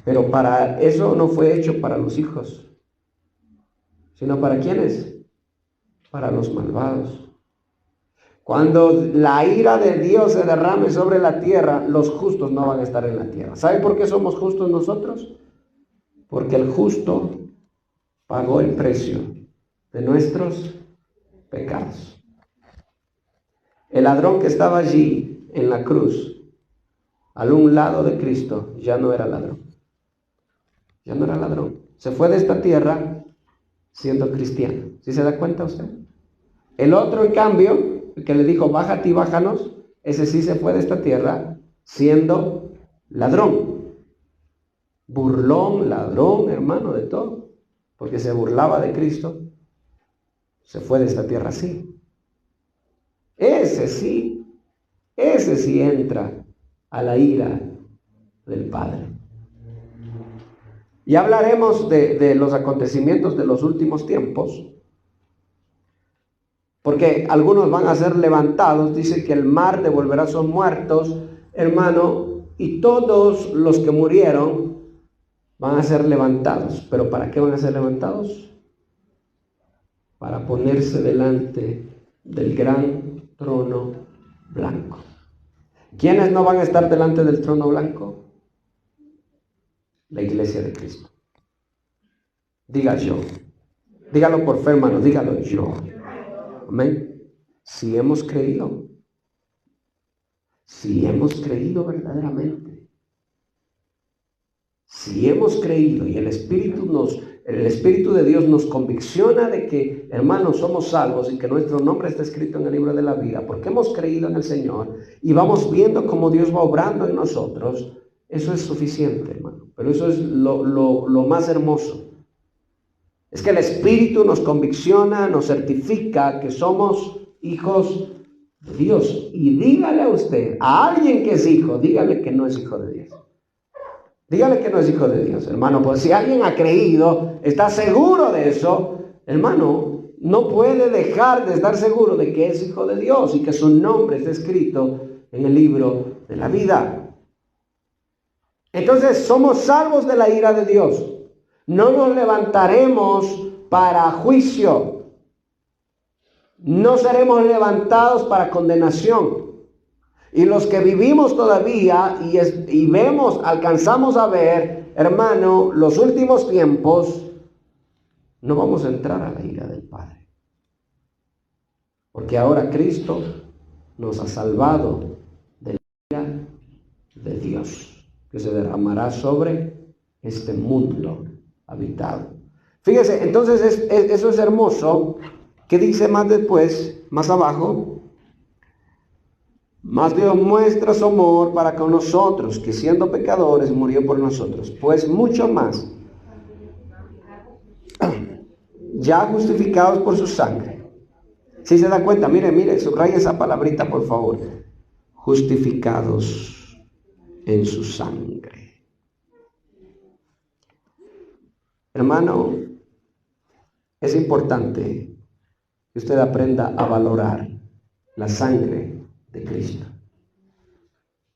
Pero para eso no fue hecho para los hijos, sino para ¿quiénes? Para los malvados. Cuando la ira de Dios se derrame sobre la tierra, los justos no van a estar en la tierra. ¿Sabe por qué somos justos nosotros? Porque el justo pagó el precio de nuestros pecados. El ladrón que estaba allí en la cruz, al un lado de Cristo, ya no era ladrón. Ya no era ladrón. Se fue de esta tierra siendo cristiano. ¿Sí se da cuenta usted? El otro, en cambio, el que le dijo, bájate y bájanos, ese sí se fue de esta tierra siendo ladrón. Burlón, ladrón, hermano, de todo. Porque se burlaba de Cristo. Se fue de esta tierra así. Ese sí entra a la ira del Padre. Y hablaremos de los acontecimientos de los últimos tiempos, porque algunos van a ser levantados. Dice que el mar devolverá a sus muertos, hermano, y todos los que murieron van a ser levantados. ¿Pero para qué van a ser levantados? Para ponerse delante del gran trono blanco. ¿Quiénes no van a estar delante del trono blanco? La iglesia de Cristo. Diga yo. Dígalo por fe, hermano, dígalo yo. Amén. Si hemos creído. Si hemos creído verdaderamente. Si hemos creído y el Espíritu de Dios nos convicciona de que, hermanos, somos salvos y que nuestro nombre está escrito en el libro de la vida, porque hemos creído en el Señor y vamos viendo cómo Dios va obrando en nosotros, eso es suficiente, hermano. Pero eso es lo más hermoso. Es que el Espíritu nos convicciona, nos certifica que somos hijos de Dios. Y dígale a usted, a alguien que es hijo, dígale que no es hijo de Dios. Dígale que no es hijo de Dios, hermano. Pues si alguien ha creído, está seguro de eso, hermano, no puede dejar de estar seguro de que es hijo de Dios y que su nombre está escrito en el libro de la vida. Entonces somos salvos de la ira de Dios. No nos levantaremos para juicio. No seremos levantados para condenación. Y los que vivimos todavía y vemos, alcanzamos a ver, hermano, los últimos tiempos, no vamos a entrar a la ira del Padre. Porque ahora Cristo nos ha salvado de la ira de Dios, que se derramará sobre este mundo habitado. Fíjese, entonces eso es hermoso, que dice más después, más abajo: mas Dios muestra su amor para con nosotros, que siendo pecadores murió por nosotros. Pues mucho más, ya justificados por su sangre. Si se da cuenta, mire, subraya esa palabrita por favor. Justificados en su sangre. Hermano, es importante que usted aprenda a valorar la sangre de Cristo.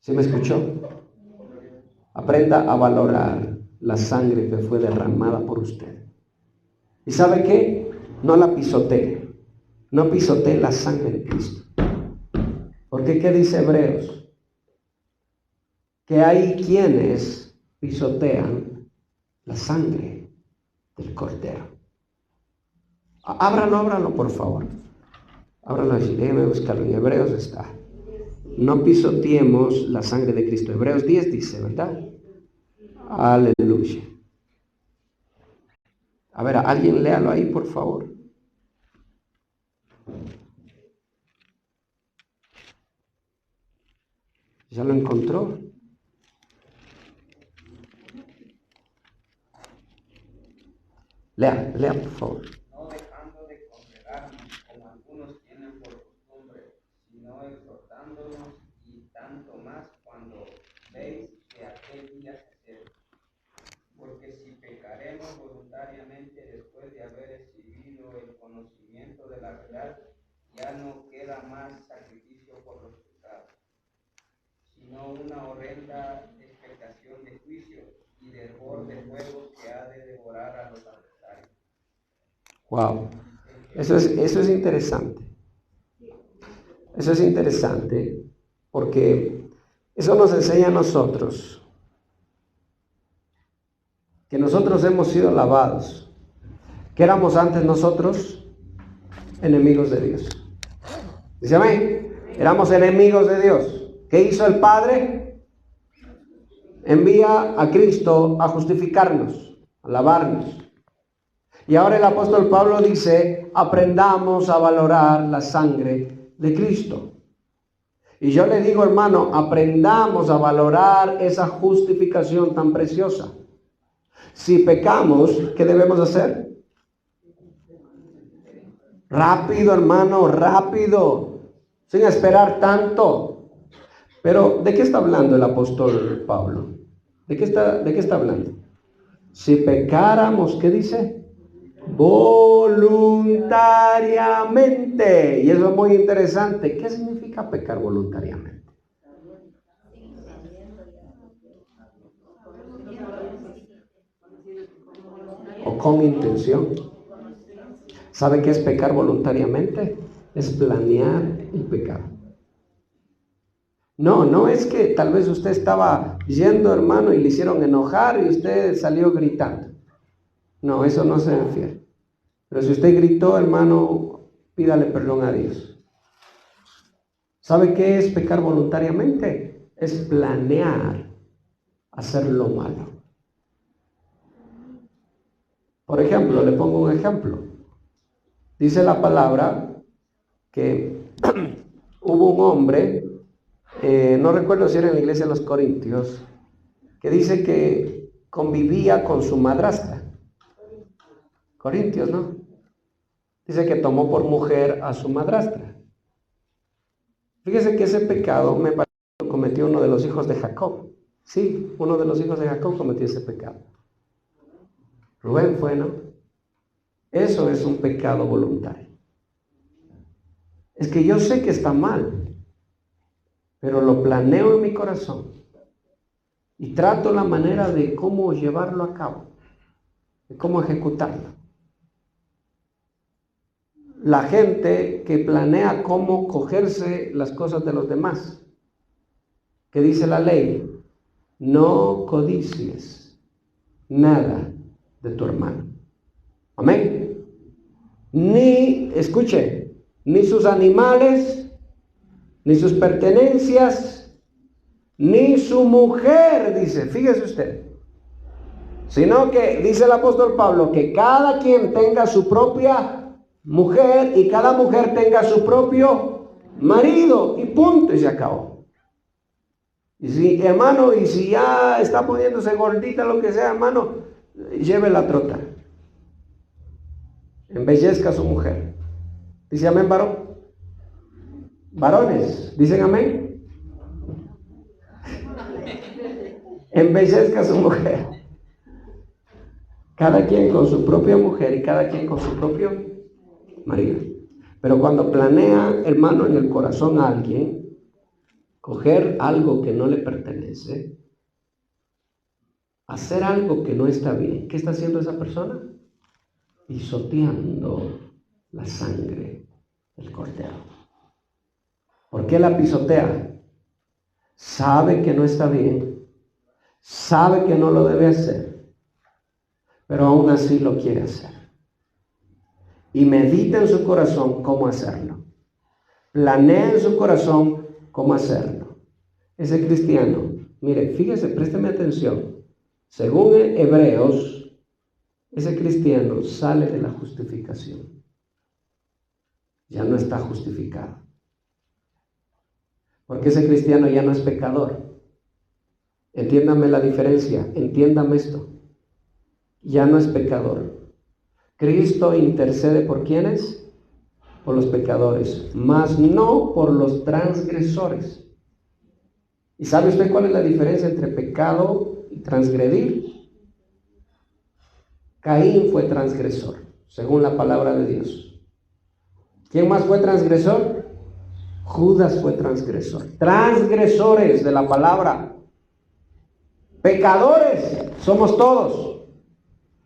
¿Sí me escuchó? Aprenda a valorar la sangre que fue derramada por usted. ¿Y sabe qué? No la pisotee. No pisotee la sangre de Cristo. Porque ¿qué dice Hebreos? Que hay quienes pisotean la sangre del Cordero. Ábralo por favor. Ábralo allí, déjeme buscarlo. En Hebreos está. No pisoteemos la sangre de Cristo. Hebreos 10 dice, ¿verdad? Aleluya. A ver, alguien léalo ahí, por favor. ¿Ya lo encontró? Lea, por favor. No dejando de congregarnos, como algunos tienen por costumbre, sino exhortándonos, y tanto más cuando veis que aquel día se acerca. Porque si pecaremos voluntariamente después de haber recibido el conocimiento de la verdad, ya no queda más sacrificio por los pecados, sino una horrenda expectación de juicio y de hervor de fuego que ha de devorar a los adversarios. Wow, eso es interesante. Eso es interesante porque eso nos enseña a nosotros que nosotros hemos sido lavados, que éramos antes nosotros enemigos de Dios. ¿Dice amén? Éramos enemigos de Dios. ¿Qué hizo el Padre? Envía a Cristo a justificarnos, a lavarnos. Y ahora el apóstol Pablo dice, aprendamos a valorar la sangre de Cristo. Y yo le digo, hermano, aprendamos a valorar esa justificación tan preciosa. Si pecamos, ¿qué debemos hacer? Rápido, hermano, rápido, sin esperar tanto. Pero, ¿de qué está hablando el apóstol Pablo? ¿De qué está hablando? Si pecáramos, ¿qué dice? Voluntariamente. Y eso es muy interesante. ¿Qué significa pecar voluntariamente? O con intención. ¿Sabe qué es pecar voluntariamente? Es planear el pecado. No es que tal vez usted estaba yendo, hermano, y le hicieron enojar y usted salió gritando. No, eso no se refiere. Pero si usted gritó, hermano, pídale perdón a Dios. ¿Sabe qué es pecar voluntariamente? Es planear hacer lo malo. Por ejemplo, le pongo un ejemplo. Dice la palabra que hubo un hombre, no recuerdo si era en la iglesia de los Corintios, que dice que convivía con su madrastra. Corintios, ¿no? Dice que tomó por mujer a su madrastra. Fíjese que ese pecado me parece que lo cometió uno de los hijos de Jacob. Sí, uno de los hijos de Jacob cometió ese pecado. Rubén fue, ¿no? Eso es un pecado voluntario. Es que yo sé que está mal, pero lo planeo en mi corazón y trato la manera de cómo llevarlo a cabo, de cómo ejecutarlo. La gente que planea cómo cogerse las cosas de los demás, que dice la ley, no codicies nada de tu hermano. Amén. Ni, escuche, ni sus animales, ni sus pertenencias, ni su mujer, dice, fíjese usted. Sino que, dice el apóstol Pablo, que cada quien tenga su propia mujer y cada mujer tenga su propio marido, y punto, y se acabó. Y si, hermano, y si ya está poniéndose gordita, lo que sea, hermano, lleve la trota. Embellezca a su mujer. Dice amén, varón. Varones, ¿dicen amén? Embellezca a su mujer. Cada quien con su propia mujer y cada quien con su propio marido. Pero cuando planea, hermano, en el corazón a alguien coger algo que no le pertenece, hacer algo que no está bien, ¿qué está haciendo esa persona? Pisoteando la sangre del cordero. ¿Por qué la pisotea? Sabe que no está bien, sabe que no lo debe hacer, pero aún así lo quiere hacer. Y medita en su corazón cómo hacerlo. Planea en su corazón cómo hacerlo. Ese cristiano, mire, fíjese, présteme atención. Según Hebreos, ese cristiano sale de la justificación. Ya no está justificado. Porque ese cristiano ya no es pecador. Entiéndame la diferencia, entiéndame esto. Ya no es pecador. Cristo intercede por ¿quiénes? Por los pecadores, mas no por los transgresores. ¿Y sabe usted cuál es la diferencia entre pecado y transgredir? Caín fue transgresor, según la palabra de Dios. ¿Quién más fue transgresor? Judas fue transgresor. Transgresores de la palabra. Pecadores somos todos.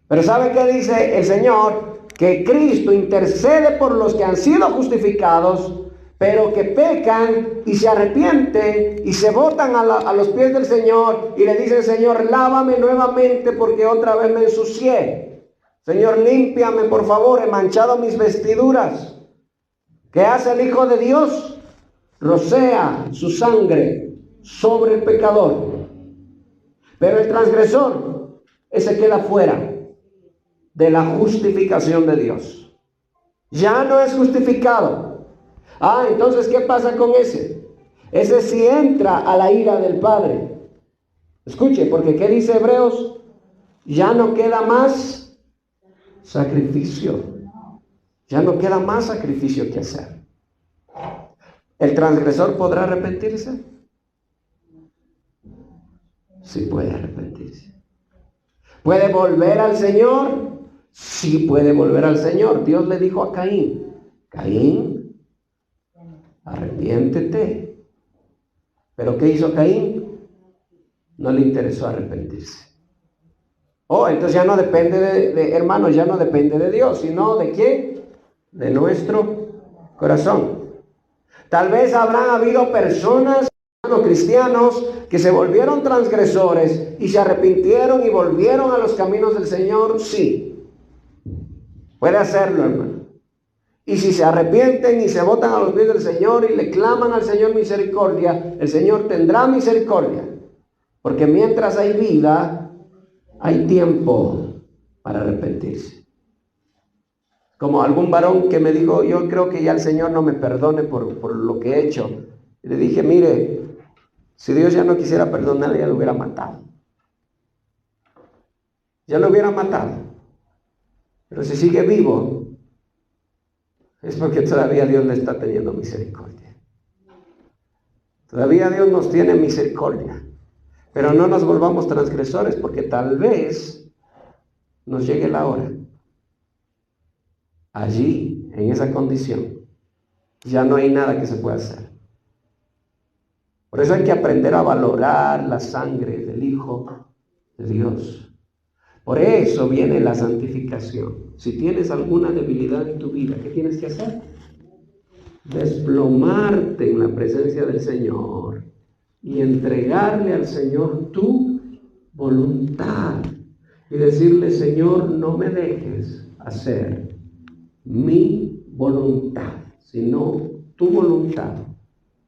Pero ¿sabe qué dice el Señor? Que Cristo intercede por los que han sido justificados, pero que pecan y se arrepienten y se botan a los pies del Señor y le dicen: Señor, lávame nuevamente porque otra vez me ensucié. Señor, límpiame, por favor, he manchado mis vestiduras. ¿Qué hace el Hijo de Dios? Rocea su sangre sobre el pecador. Pero el transgresor, ese queda fuera de la justificación de Dios. Ya no es justificado. Entonces, ¿qué pasa con ese? Ese sí entra a la ira del Padre. Escuche, porque ¿qué dice Hebreos? Ya no queda más sacrificio. Ya no queda más sacrificio que hacer. ¿El transgresor podrá arrepentirse? Sí puede arrepentirse. ¿Puede volver al Señor? Sí puede volver al Señor. Dios le dijo a Caín: Caín, arrepiéntete. ¿Pero qué hizo Caín? No le interesó arrepentirse. Entonces ya no depende de hermanos, ya no depende de Dios, sino ¿de quién? De nuestro corazón. Tal vez habrán habido personas, cristianos, que se volvieron transgresores y se arrepintieron y volvieron a los caminos del Señor. Sí, puede hacerlo, hermano. Y si se arrepienten y se botan a los pies del Señor y le claman al Señor misericordia, el Señor tendrá misericordia. Porque mientras hay vida, hay tiempo para arrepentirse. Como algún varón que me dijo: yo creo que ya el Señor no me perdone por lo que he hecho. Y le dije: mire, si Dios ya no quisiera perdonarle, ya lo hubiera matado. Ya lo hubiera matado. Pero si sigue vivo, es porque todavía Dios le está teniendo misericordia. Todavía Dios nos tiene misericordia. Pero no nos volvamos transgresores, porque tal vez nos llegue la hora allí, en esa condición, ya no hay nada que se pueda hacer. Por eso hay que aprender a valorar la sangre del Hijo de Dios. Por eso viene la santificación. Si tienes alguna debilidad en tu vida, ¿qué tienes que hacer? Desplomarte en la presencia del Señor y entregarle al Señor tu voluntad y decirle: Señor, no me dejes hacer mi voluntad, sino tu voluntad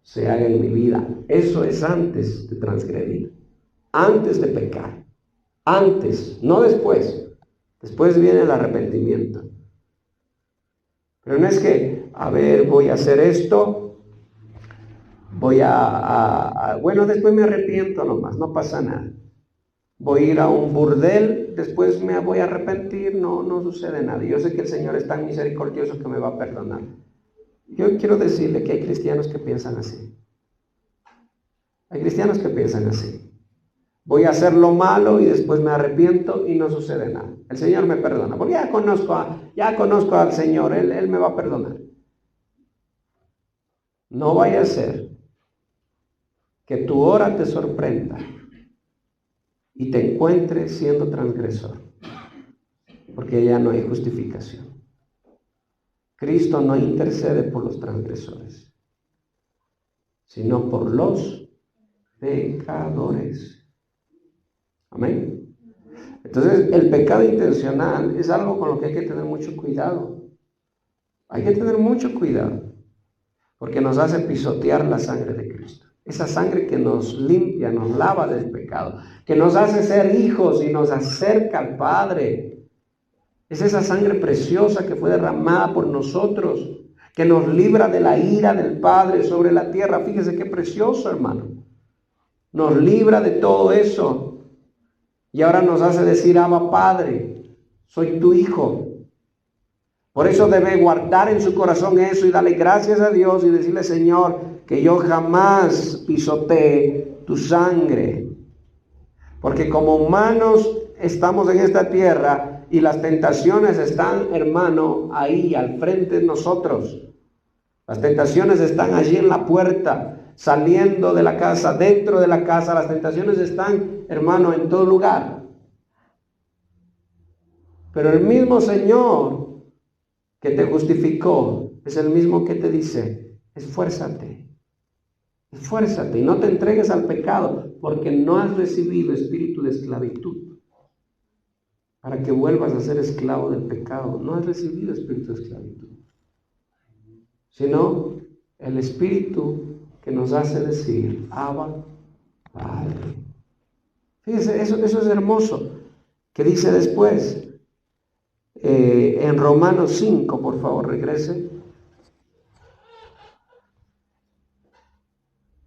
se haga en mi vida. Eso es antes de transgredir, antes de pecar, antes, no después. Después viene el arrepentimiento. Pero no es que, voy a hacer esto, bueno, después me arrepiento nomás, no pasa nada. Voy a ir a un burdel, después me voy a arrepentir, no sucede nada. Yo sé que el Señor es tan misericordioso que me va a perdonar. Yo quiero decirle que hay cristianos que piensan así. Hay cristianos que piensan así. Voy a hacer lo malo y después me arrepiento y no sucede nada. El Señor me perdona, porque ya conozco al Señor, Él me va a perdonar. No vaya a ser que tu hora te sorprenda y te encuentres siendo transgresor, porque ya no hay justificación. Cristo no intercede por los transgresores, sino por los pecadores. Amén. Entonces, el pecado intencional es algo con lo que hay que tener mucho cuidado. Hay que tener mucho cuidado, porque nos hace pisotear la sangre de Cristo. Esa sangre que nos limpia, nos lava del pecado, que nos hace ser hijos y nos acerca al Padre. Es esa sangre preciosa que fue derramada por nosotros, que nos libra de la ira del Padre sobre la tierra. Fíjese qué precioso, hermano. Nos libra de todo eso. Y ahora nos hace decir: Abba, Padre, soy tu hijo. Por eso debe guardar en su corazón eso y darle gracias a Dios y decirle: Señor, que yo jamás pisoteé tu sangre. Porque como humanos estamos en esta tierra y las tentaciones están, hermano, ahí al frente de nosotros. Las tentaciones están allí en la puerta, saliendo de la casa, dentro de la casa. Las tentaciones están, hermano, en todo lugar. Pero el mismo Señor que te justificó es el mismo que te dice: esfuérzate y no te entregues al pecado, porque no has recibido espíritu de esclavitud para que vuelvas a ser esclavo del pecado. No has recibido espíritu de esclavitud, sino el espíritu que nos hace decir: Abba, Padre. Fíjese, eso es hermoso. ¿Qué dice después? En Romanos 5, por favor, regrese.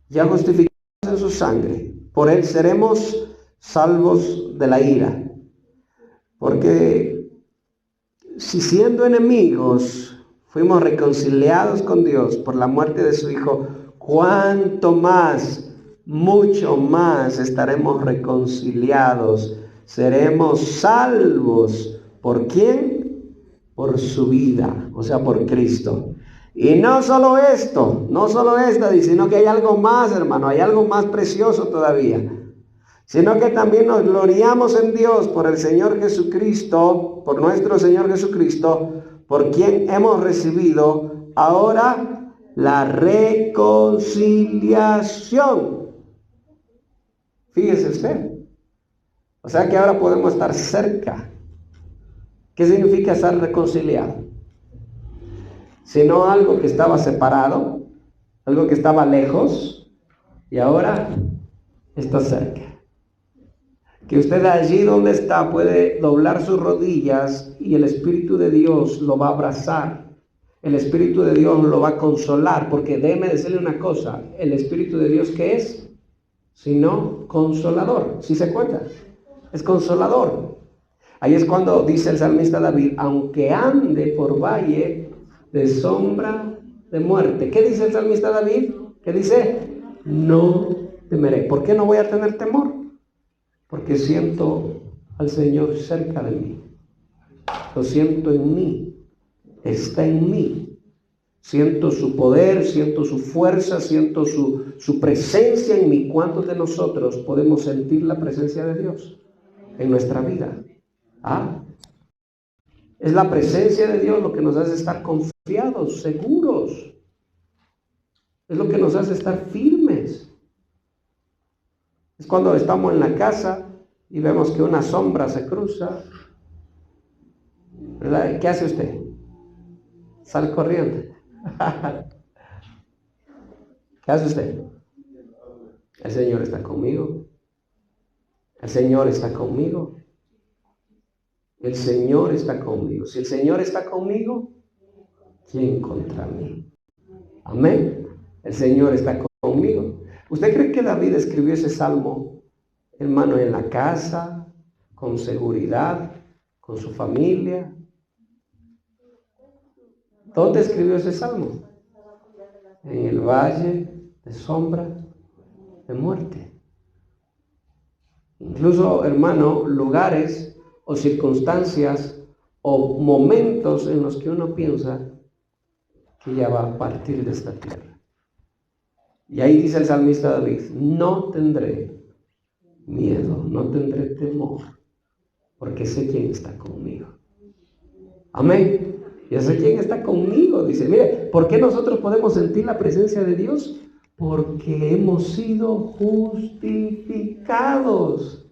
Ya justificados en su sangre, por él seremos salvos de la ira. Porque si siendo enemigos fuimos reconciliados con Dios por la muerte de su Hijo, ¿cuánto más, mucho más estaremos reconciliados? Seremos salvos. ¿Por quién? Por su vida, o sea, por Cristo. Y no solo esto, sino que hay algo más, hermano, hay algo más precioso todavía. Sino que también nos gloriamos en Dios por el Señor Jesucristo, por nuestro Señor Jesucristo, por quien hemos recibido ahora la reconciliación. Fíjese usted. O sea que ahora podemos estar cerca. ¿Qué significa estar reconciliado? Sino algo que estaba separado, algo que estaba lejos, y ahora está cerca. Que usted allí donde está puede doblar sus rodillas y el Espíritu de Dios lo va a abrazar. El Espíritu de Dios lo va a consolar, porque déjeme decirle una cosa: el Espíritu de Dios, ¿qué es? Sino consolador. ¿Sí se cuenta? Es consolador. Ahí es cuando dice el salmista David: aunque ande por valle de sombra de muerte. ¿Qué dice el salmista David? ¿Qué dice? No temeré. ¿Por qué no voy a tener temor? Porque siento al Señor cerca de mí. Lo siento en mí. está en mí. Siento su poder, siento su fuerza, siento su presencia en mí. ¿Cuántos de nosotros podemos sentir la presencia de Dios en nuestra vida? Es la presencia de Dios lo que nos hace estar confiados, seguros. Es lo que nos hace estar firmes. Es cuando estamos en la casa y vemos que una sombra se cruza, ¿verdad? ¿Qué hace usted? Sale corriendo. ¿Qué hace usted? El Señor está conmigo. El Señor está conmigo. El Señor está conmigo. Si el Señor está conmigo, ¿quién contra mí? Amén. El Señor está conmigo. ¿Usted cree que David escribió ese salmo, hermano, en la casa, con seguridad, con su familia? ¿Dónde escribió ese salmo? En el valle de sombra de muerte. Incluso, hermano, lugares o circunstancias o momentos en los que uno piensa que ya va a partir de esta tierra. Y ahí dice el salmista David: no tendré miedo, no tendré temor, porque sé quién está conmigo. Amén. Yo sé quién está conmigo. Dice, mire, ¿por qué nosotros podemos sentir la presencia de Dios? Porque hemos sido justificados.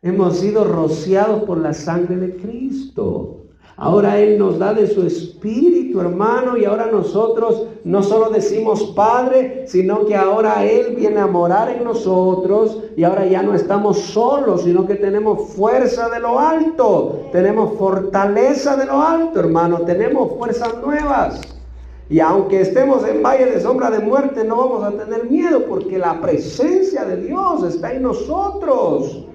Hemos sido rociados por la sangre de Cristo. Ahora Él nos da de su Espíritu, hermano, y ahora nosotros no solo decimos Padre, sino que ahora Él viene a morar en nosotros, y ahora ya no estamos solos, sino que tenemos fuerza de lo alto, tenemos fortaleza de lo alto, hermano, tenemos fuerzas nuevas. Y aunque estemos en valle de sombra de muerte, no vamos a tener miedo, porque la presencia de Dios está en nosotros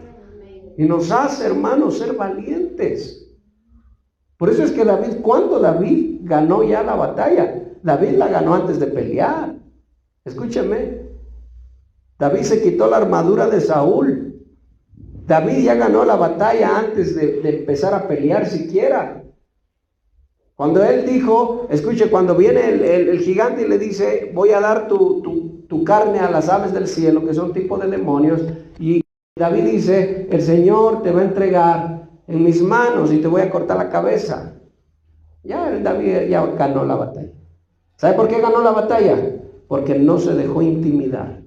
y nos hace, hermanos, ser valientes. Por eso es que David, cuando David ganó ya la batalla, David la ganó antes de pelear. Escúcheme, David se quitó la armadura de Saúl. David ya ganó la batalla antes de empezar a pelear siquiera. Cuando él dijo, escuche, cuando viene el gigante y le dice, voy a dar tu carne a las aves del cielo, que son tipo de demonios, y David dice, el Señor te va a entregar en mis manos y te voy a cortar la cabeza. Ya David ya ganó la batalla. ¿Sabe por qué ganó la batalla? Porque no se dejó intimidar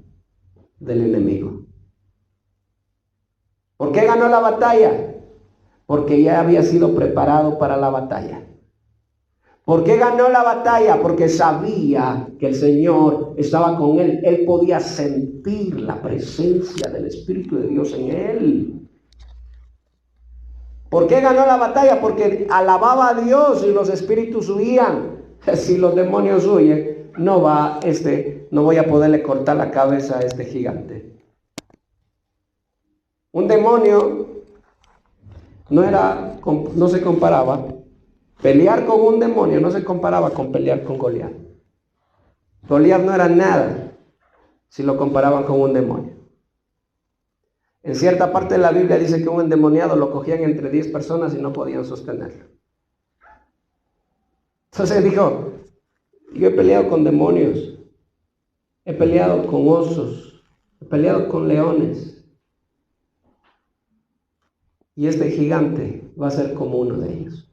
del enemigo. ¿Por qué ganó la batalla? Porque ya había sido preparado para la batalla. ¿Por qué ganó la batalla? Porque sabía que el Señor estaba con él. Él podía sentir la presencia del Espíritu de Dios en él. ¿Por qué ganó la batalla? Porque alababa a Dios y los espíritus huían. Si los demonios huyen, no voy a poderle cortar la cabeza a este gigante. Un demonio no se comparaba. Pelear con un demonio no se comparaba con pelear con Goliat. Goliat no era nada si lo comparaban con un demonio. En cierta parte de la Biblia dice que un endemoniado lo cogían entre 10 personas y no podían sostenerlo. Entonces dijo, yo he peleado con demonios, he peleado con osos, he peleado con leones. Y este gigante va a ser como uno de ellos.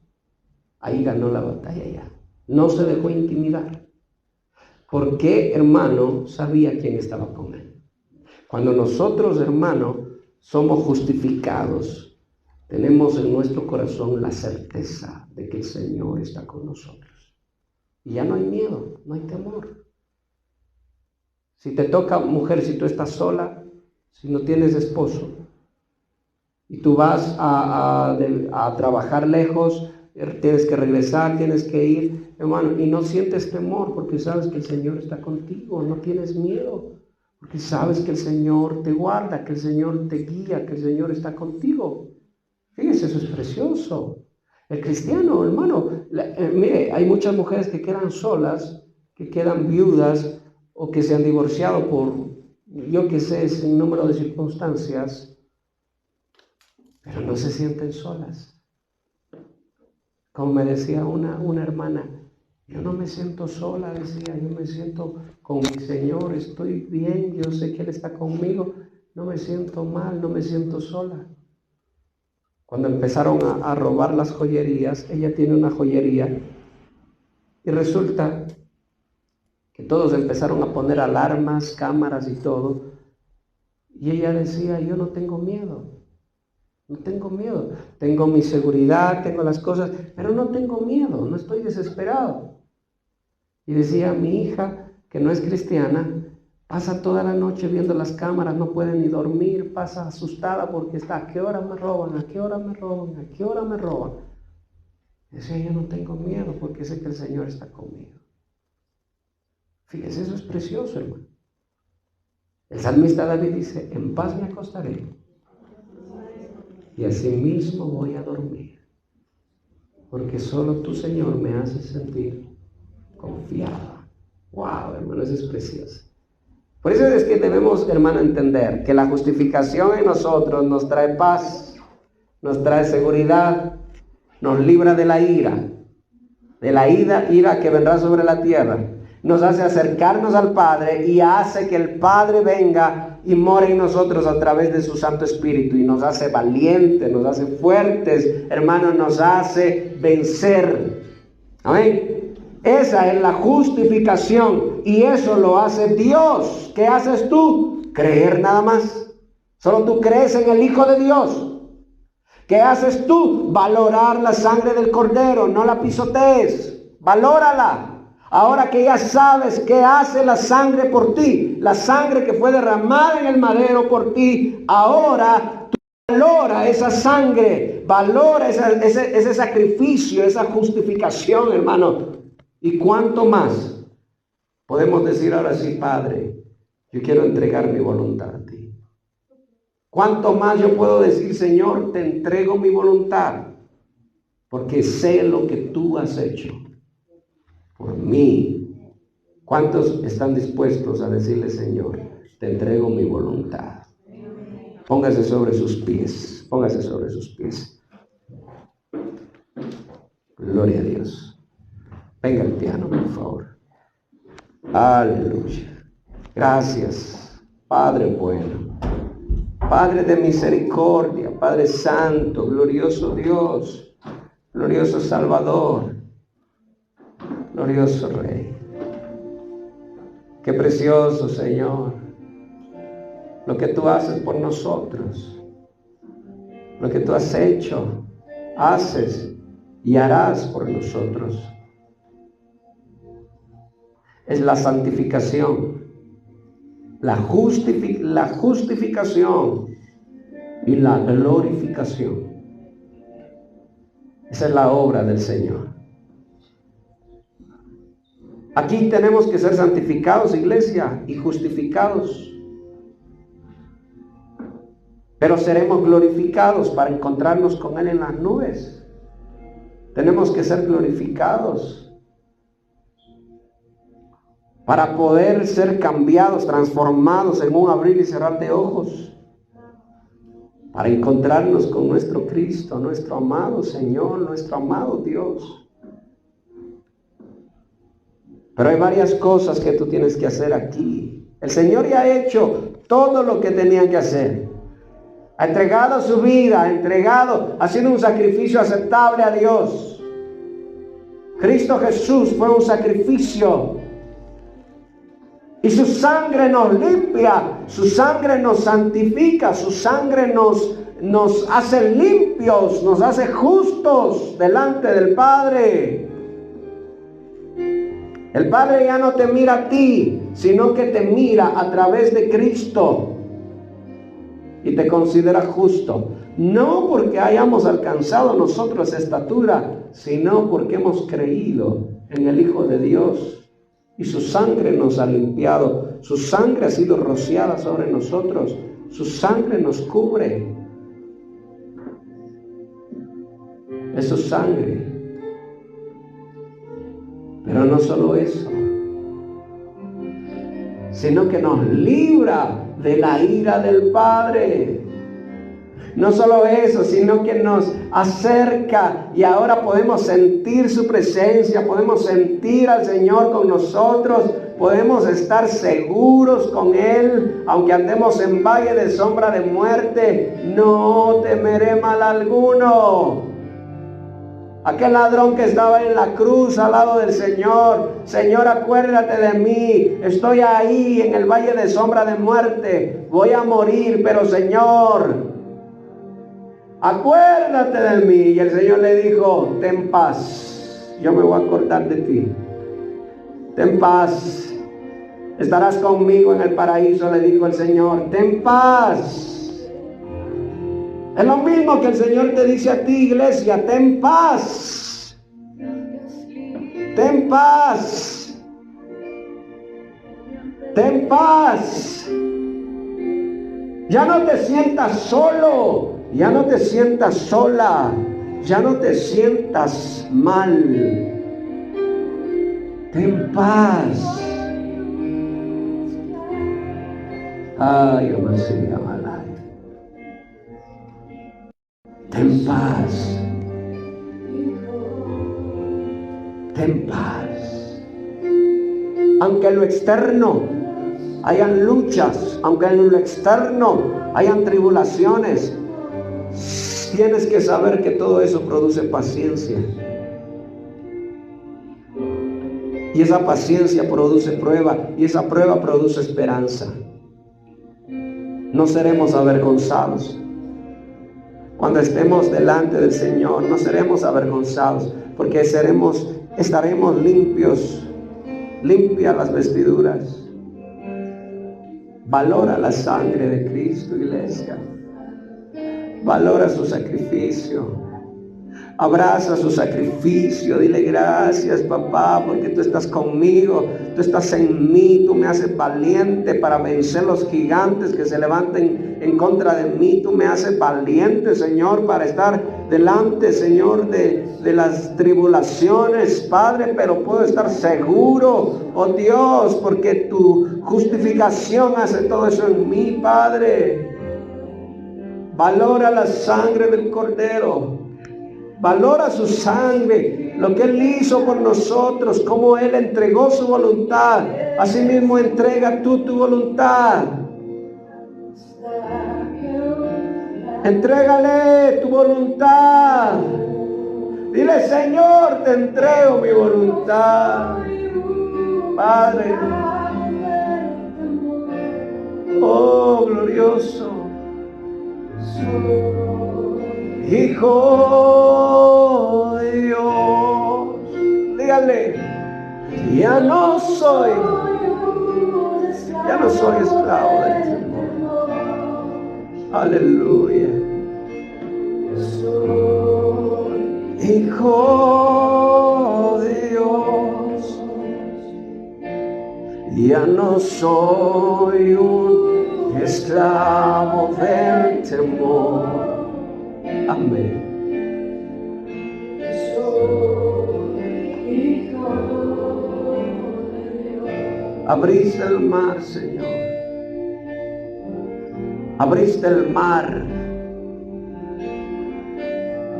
Ahí ganó la batalla ya. No se dejó intimidar. Porque, hermano, sabía quién estaba con él. Cuando nosotros, hermano, somos justificados, tenemos en nuestro corazón la certeza de que el Señor está con nosotros. Y ya no hay miedo, no hay temor. Si te toca, mujer, si tú estás sola, si no tienes esposo, y tú vas a trabajar lejos, tienes que regresar, tienes que ir, hermano, y no sientes temor porque sabes que el Señor está contigo, no tienes miedo. Porque sabes que el Señor te guarda, que el Señor te guía, que el Señor está contigo. Fíjese, eso es precioso. El cristiano, hermano, mire, hay muchas mujeres que quedan solas, que quedan viudas o que se han divorciado por, yo que sé, sin número de circunstancias, pero no se sienten solas. Como me decía una hermana, yo no me siento sola, decía, yo me siento con mi Señor, estoy bien, yo sé que Él está conmigo, no me siento mal, no me siento sola. Cuando empezaron a robar las joyerías, ella tiene una joyería y resulta que todos empezaron a poner alarmas, cámaras y todo, y ella decía, yo no tengo miedo. No tengo miedo, tengo mi seguridad, tengo las cosas, pero no tengo miedo, no estoy desesperado. Y decía, mi hija, que no es cristiana, pasa toda la noche viendo las cámaras, no puede ni dormir, pasa asustada porque está, ¿a qué hora me roban? ¿A qué hora me roban? ¿A qué hora me roban? Decía, yo no tengo miedo porque sé que el Señor está conmigo. Fíjese, eso es precioso, hermano. El salmista David dice, en paz me acostaré y asimismo voy a dormir, porque solo tú, Señor, me haces sentir confiado. Wow, hermano, eso es precioso. Por eso es que debemos, hermano, entender que la justificación en nosotros nos trae paz, nos trae seguridad, nos libra de la ira que vendrá sobre la tierra, nos hace acercarnos al Padre y hace que el Padre venga y more en nosotros a través de su Santo Espíritu y nos hace valientes, nos hace fuertes, hermanos, nos hace vencer. Amén. Esa es la justificación y eso lo hace Dios. ¿Qué haces tú? Creer nada más. Solo tú crees en el Hijo de Dios. ¿Qué haces tú? Valorar la sangre del Cordero, no la pisotees, valórala. Ahora que ya sabes qué hace la sangre por ti, la sangre que fue derramada en el madero por ti, ahora tú valora esa sangre, valora ese sacrificio, esa justificación, hermano. ¿Y cuánto más podemos decir ahora sí, Padre, yo quiero entregar mi voluntad a ti? ¿Cuánto más yo puedo decir, Señor, te entrego mi voluntad? Porque sé lo que tú has hecho por mí. ¿Cuántos están dispuestos a decirle, Señor, te entrego mi voluntad? Póngase sobre sus pies, póngase sobre sus pies. Gloria a Dios. Venga el piano, por favor. Aleluya. Gracias, Padre bueno. Padre de misericordia, Padre santo, glorioso Dios, glorioso Salvador, glorioso Rey. Qué precioso, Señor, lo que tú haces por nosotros, lo que tú has hecho, haces y harás por nosotros. Es la santificación, la justificación y la glorificación. Esa es la obra del Señor. Aquí tenemos que ser santificados, iglesia, y justificados. Pero seremos glorificados para encontrarnos con Él en las nubes. Tenemos que ser glorificados para poder ser cambiados, transformados en un abrir y cerrar de ojos, para encontrarnos con nuestro Cristo, nuestro amado Señor, nuestro amado Dios. Pero hay varias cosas que tú tienes que hacer aquí. El Señor ya ha hecho todo lo que tenía que hacer. Ha entregado su vida, ha sido un sacrificio aceptable a Dios. Cristo Jesús fue un sacrificio. Y su sangre nos limpia, su sangre nos santifica, su sangre nos hace limpios, nos hace justos delante del Padre. El Padre ya no te mira a ti, sino que te mira a través de Cristo y te considera justo. No porque hayamos alcanzado nosotros esa estatura, sino porque hemos creído en el Hijo de Dios. Y su sangre nos ha limpiado, su sangre ha sido rociada sobre nosotros, su sangre nos cubre. Es su sangre. Pero no solo eso, sino que nos libra de la ira del Padre. No solo eso, sino que nos acerca y ahora podemos sentir su presencia, podemos sentir al Señor con nosotros, podemos estar seguros con Él, aunque andemos en valle de sombra de muerte, no temeré mal alguno. Aquel ladrón que estaba en la cruz al lado del Señor, Señor, acuérdate de mí, estoy ahí en el valle de sombra de muerte, voy a morir, pero Señor, acuérdate de mí. Y el Señor le dijo, ten paz, yo me voy a acordar de ti. Ten paz, estarás conmigo en el paraíso, le dijo el Señor. Ten paz. Es lo mismo que el Señor te dice a ti, iglesia, ten paz. Ten paz. Ten paz. Ya no te sientas solo. Ya no te sientas sola, ya no te sientas mal. Ten paz. Ay, yo me sería mala. Ten paz. Ten paz. Aunque en lo externo hayan luchas, aunque en lo externo hayan tribulaciones, tienes que saber que todo eso produce paciencia. Y esa paciencia produce prueba. Y esa prueba produce esperanza. No seremos avergonzados. Cuando estemos delante del Señor, no seremos avergonzados. Porque estaremos limpios. Limpias las vestiduras. Valora la sangre de Cristo, iglesia. Valora su sacrificio. Abraza su sacrificio. Dile gracias, papá, porque tú estás conmigo. Tú estás en mí. Tú me haces valiente para vencer los gigantes que se levanten en contra de mí. Tú me haces valiente, Señor, para estar delante, Señor, de las tribulaciones, Padre. Pero puedo estar seguro, oh Dios, porque tu justificación hace todo eso en mí, Padre. Valora la sangre del Cordero. Valora su sangre, lo que Él hizo por nosotros, cómo Él entregó su voluntad. Asimismo, entrega tú tu voluntad. Entrégale tu voluntad. Dile, Señor, te entrego mi voluntad. Padre. Oh, glorioso. Hijo de Dios, dígale, ya no soy esclavo del temor. Aleluya. Hijo de Dios, ya no soy un esclavo del temor. Amén. Abriste el mar, Señor. Abriste el mar.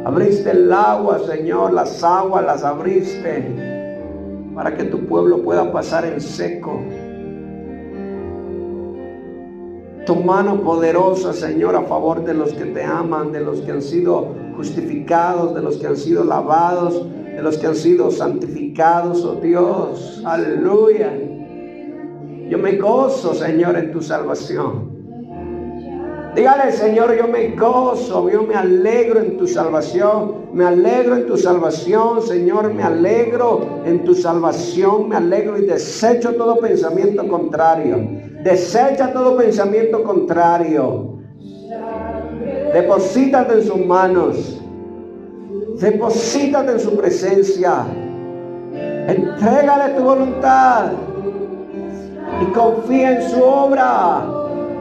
Abriste el agua, Señor. Las aguas las abriste para que tu pueblo pueda pasar en seco. Tu mano poderosa, Señor, a favor de los que te aman, de los que han sido justificados, de los que han sido lavados, de los que han sido santificados, oh Dios. Aleluya. Yo me gozo, Señor, en tu salvación. Dígale, Señor, yo me gozo, yo me alegro en tu salvación. Me alegro en tu salvación, Señor, me alegro en tu salvación. Me alegro y desecho todo pensamiento contrario. Desecha todo pensamiento contrario. Deposítate en sus manos. Deposítate en su presencia. Entrégale tu voluntad y confía en su obra.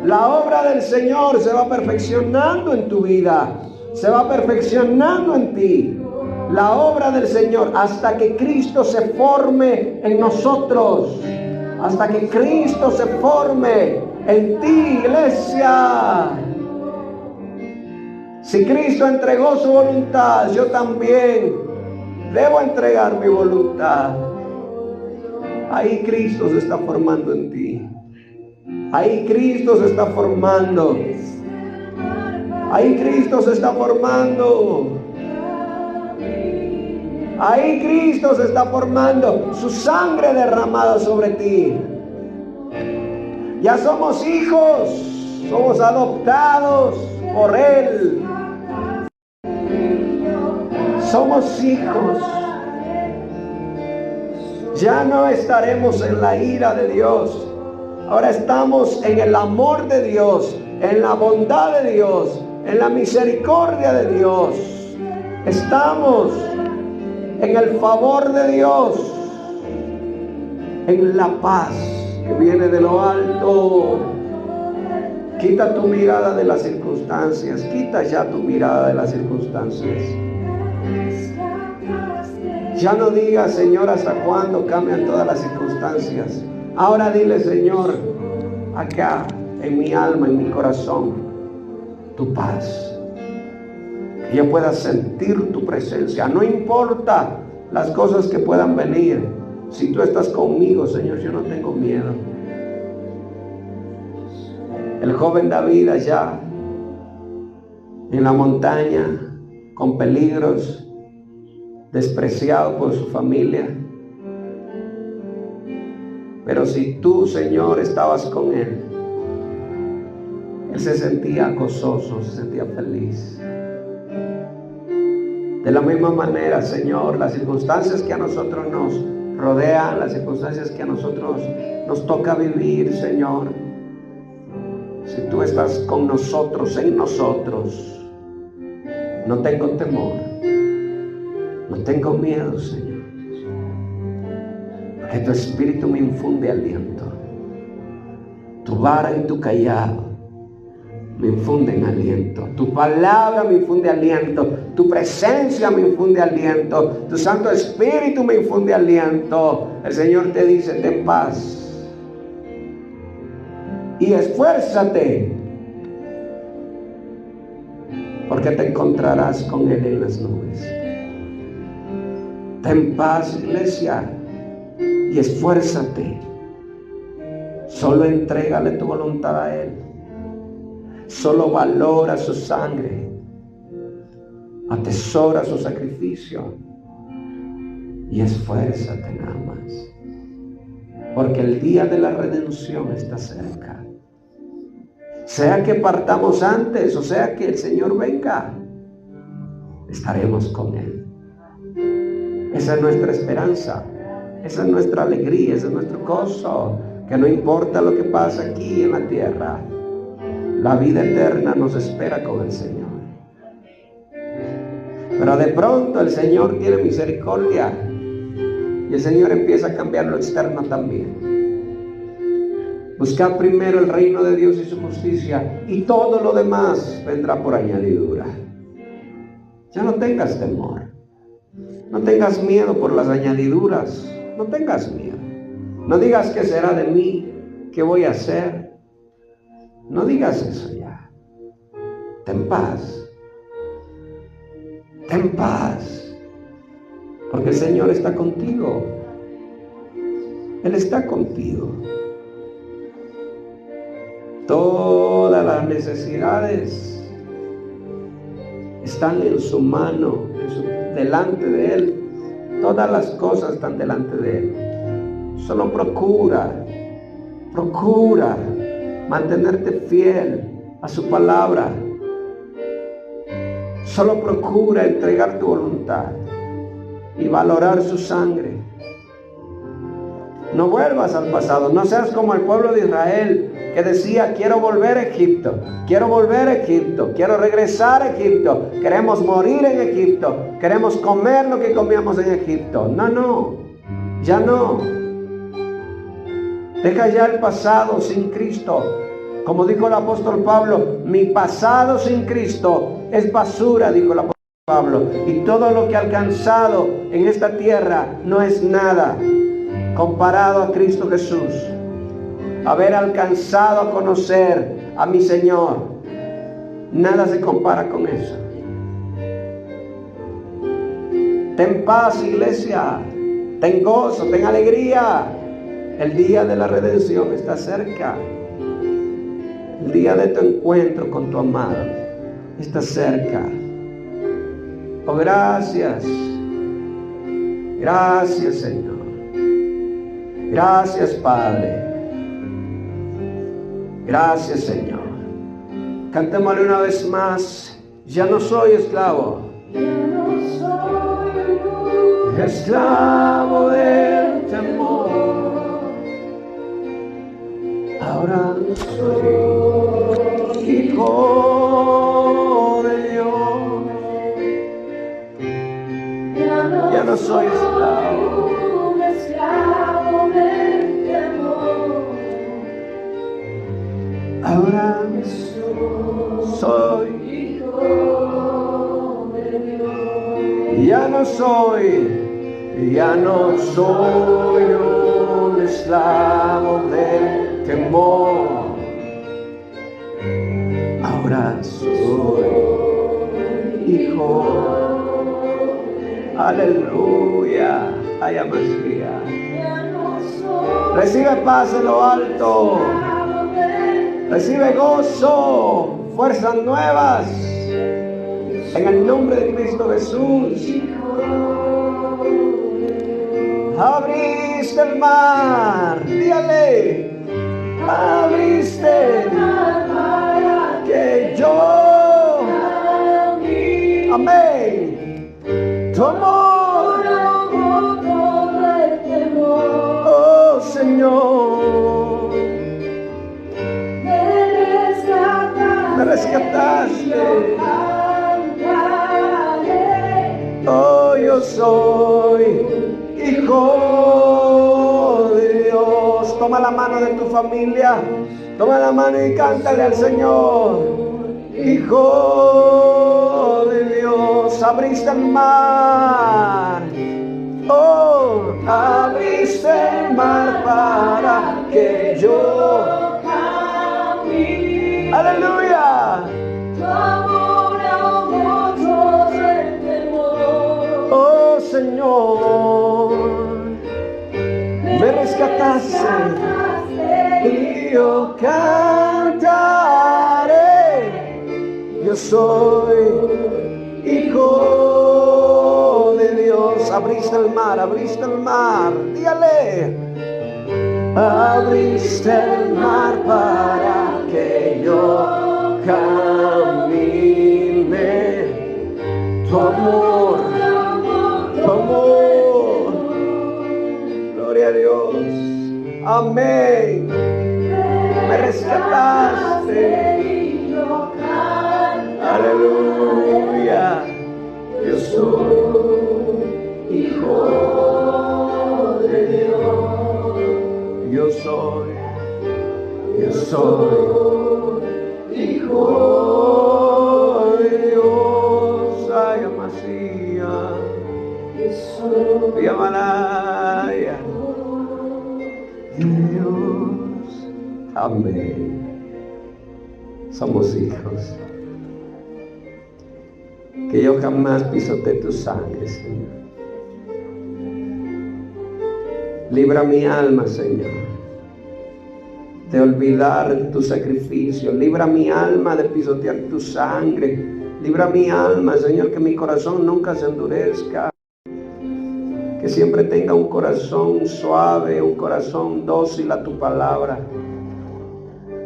La obra del Señor se va perfeccionando en tu vida. Se va perfeccionando en ti. La obra del Señor hasta que Cristo se forme en nosotros. Hasta que Cristo se forme en ti, iglesia. Si Cristo entregó su voluntad, yo también debo entregar mi voluntad. Ahí Cristo se está formando en ti. Ahí Cristo se está formando. Ahí Cristo se está formando. Ahí Cristo se está formando. Su sangre derramada sobre ti. Ya somos hijos. Somos adoptados por Él. Somos hijos. Ya no estaremos en la ira de Dios. Ahora estamos en el amor de Dios, en la bondad de Dios, en la misericordia de Dios. Estamos en el favor de Dios, en la paz que viene de lo alto. Quita tu mirada de las circunstancias. Quita ya tu mirada de las circunstancias. Ya no digas, Señor, ¿hasta cuándo cambian todas las circunstancias? Ahora dile, Señor, acá en mi alma, en mi corazón, tu paz. Que yo pueda sentir tu presencia. No importa las cosas que puedan venir. Si tú estás conmigo, Señor, yo no tengo miedo. El joven David allá en la montaña, con peligros, despreciado por su familia. Pero si tú, Señor, estabas con él, él se sentía gozoso, se sentía feliz. De la misma manera, Señor, las circunstancias que a nosotros nos rodean, las circunstancias que a nosotros nos toca vivir, Señor, si tú estás con nosotros, en nosotros, no tengo temor, no tengo miedo, Señor. Porque tu espíritu me infunde aliento. Tu vara y tu callado me infunden aliento. Tu palabra me infunde aliento. Tu presencia me infunde aliento. Tu Santo Espíritu me infunde aliento. El Señor te dice, ten paz. Y esfuérzate. Porque te encontrarás con Él en las nubes. Ten paz, iglesia. Y esfuérzate. Solo entrégale tu voluntad a Él. Solo valora su sangre. Atesora su sacrificio. Y esfuérzate nada más. Porque el día de la redención está cerca. Sea que partamos antes o sea que el Señor venga, estaremos con Él. Esa es nuestra esperanza. Esa es nuestra alegría, ese es nuestro gozo, que no importa lo que pasa aquí en la tierra, la vida eterna nos espera con el Señor. Pero de pronto el Señor tiene misericordia y el Señor empieza a cambiar lo externo también. Buscad primero el reino de Dios y su justicia y todo lo demás vendrá por añadidura. Ya no tengas temor, no tengas miedo por las añadiduras. No tengas miedo. No digas qué será de mí, qué voy a hacer. No digas eso ya. Ten paz. Ten paz. Porque el Señor está contigo. Él está contigo. Todas las necesidades están en su mano, delante de Él. Todas las cosas están delante de Él. Solo procura mantenerte fiel a su palabra. Solo procura entregar tu voluntad y valorar su sangre. No vuelvas al pasado. No seas como el pueblo de Israel que decía, quiero volver a Egipto, quiero volver a Egipto, quiero regresar a Egipto, queremos morir en Egipto, queremos comer lo que comíamos en Egipto. No, ya no. Deja ya el pasado sin Cristo. Como dijo el apóstol Pablo, mi pasado sin Cristo es basura, dijo el apóstol Pablo, y todo lo que he alcanzado en esta tierra no es nada comparado a Cristo Jesús. Haber alcanzado a conocer a mi Señor, Nada se compara con eso. Ten paz, iglesia. Ten gozo, ten alegría. El día de la redención está cerca. El día de tu encuentro con tu amado está cerca. Oh, gracias. Gracias, Señor. Gracias, Padre. Gracias, Señor. Cantémosle una vez más. Ya no soy esclavo. Ya no soy Esclavo del temor. Ahora soy hijo de Dios. Ya no soy esclavo. un esclavo del temor. Ahora soy Hijo de Dios. ya no soy un esclavo del temor. Ahora soy hijo. Aleluya. Ay, Masía. Ya no soy Recibe paz en lo alto. esclavo del Recibe gozo, fuerzas nuevas. En el nombre de Cristo Jesús. Abriste el mar, dígale, abriste el mar para que yo, amén, tu amor, oh Señor, me rescataste, oh yo soy hijo de Dios. Toma la mano de tu familia, toma la mano y cántale al Señor. Hijo de Dios, abriste el mar. Oh, abriste el mar para que yo camine. Aleluya. Oh Señor, me rescataste y yo cantaré. Yo soy hijo de Dios. Abriste el mar, dígale. Abriste el mar para que yo camine. Tu amor, gloria a Dios, amén, me rescataste, aleluya, yo soy hijo de Dios, yo soy hijo de Dios, ay, Masía. Yamanaya Dios, amén. Somos hijos. Que yo jamás pisotee tu sangre, Señor. Libra mi alma, Señor, de olvidar tu sacrificio. Libra mi alma de pisotear tu sangre. Libra mi alma, Señor, que mi corazón nunca se endurezca. Que siempre tenga un corazón suave, un corazón dócil a tu palabra.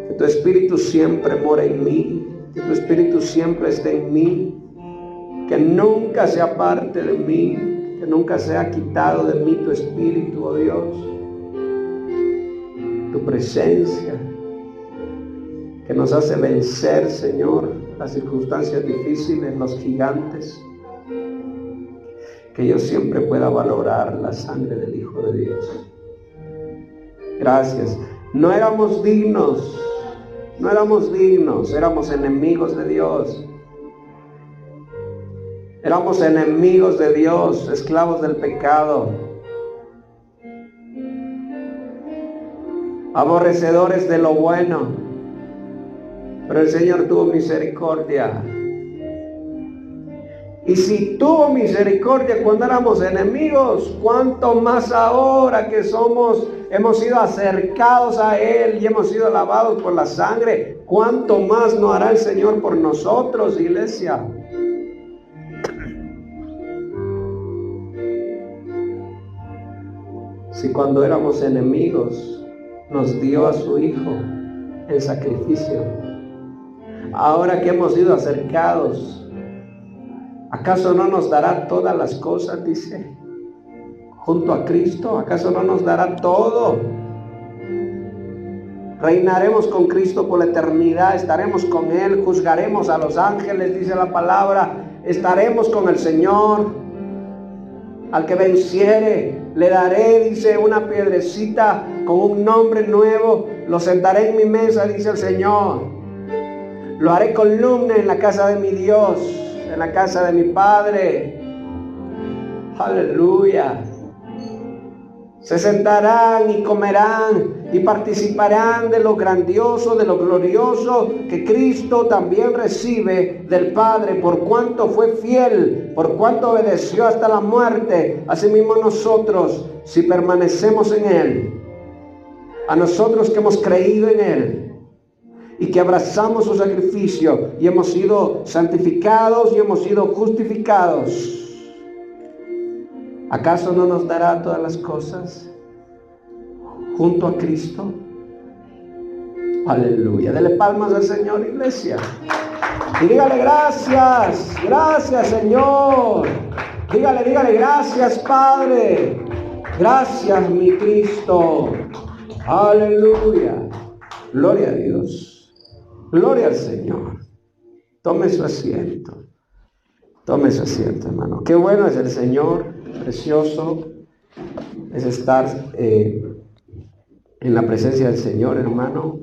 Que tu Espíritu siempre more en mí. Que tu Espíritu siempre esté en mí. Que nunca se aparte de mí. Que nunca sea quitado de mí tu Espíritu, oh Dios. Tu presencia. Que nos hace vencer, Señor, las circunstancias difíciles, los gigantes. Que yo siempre pueda valorar la sangre del Hijo de Dios. Gracias. No éramos dignos, éramos enemigos de Dios. Éramos enemigos de Dios, esclavos del pecado, aborrecedores de lo bueno. Pero el Señor tuvo misericordia. Y si tuvo misericordia cuando éramos enemigos, ¿cuánto más ahora que hemos sido acercados a Él y hemos sido lavados por la sangre? ¿Cuánto más no hará el Señor por nosotros, iglesia? Si cuando éramos enemigos nos dio a su Hijo en sacrificio, ahora que hemos sido acercados, ¿acaso no nos dará todas las cosas? Dice, junto a Cristo. ¿Acaso no nos dará todo? Reinaremos con Cristo por la eternidad, estaremos con Él, juzgaremos a los ángeles, dice la palabra, estaremos con el Señor. Al que venciere, le daré, dice, una piedrecita con un nombre nuevo, lo sentaré en mi mesa, dice el Señor. Lo haré columna en la casa de mi Dios, en la casa de mi Padre. Aleluya. Se sentarán y comerán y participarán de lo grandioso, de lo glorioso que Cristo también recibe del Padre, por cuanto fue fiel, por cuanto obedeció hasta la muerte. Asimismo nosotros, si permanecemos en Él, a nosotros que hemos creído en Él y que abrazamos su sacrificio y hemos sido santificados y hemos sido justificados, ¿acaso no nos dará todas las cosas junto a Cristo? Aleluya. Dele palmas al Señor, iglesia. Y dígale gracias, gracias Señor. Dígale gracias Padre. Gracias mi Cristo. Aleluya. Gloria a Dios. Gloria al Señor. Tome su asiento. Tome su asiento, hermano. Qué bueno es el Señor. Precioso es estar en la presencia del Señor, hermano.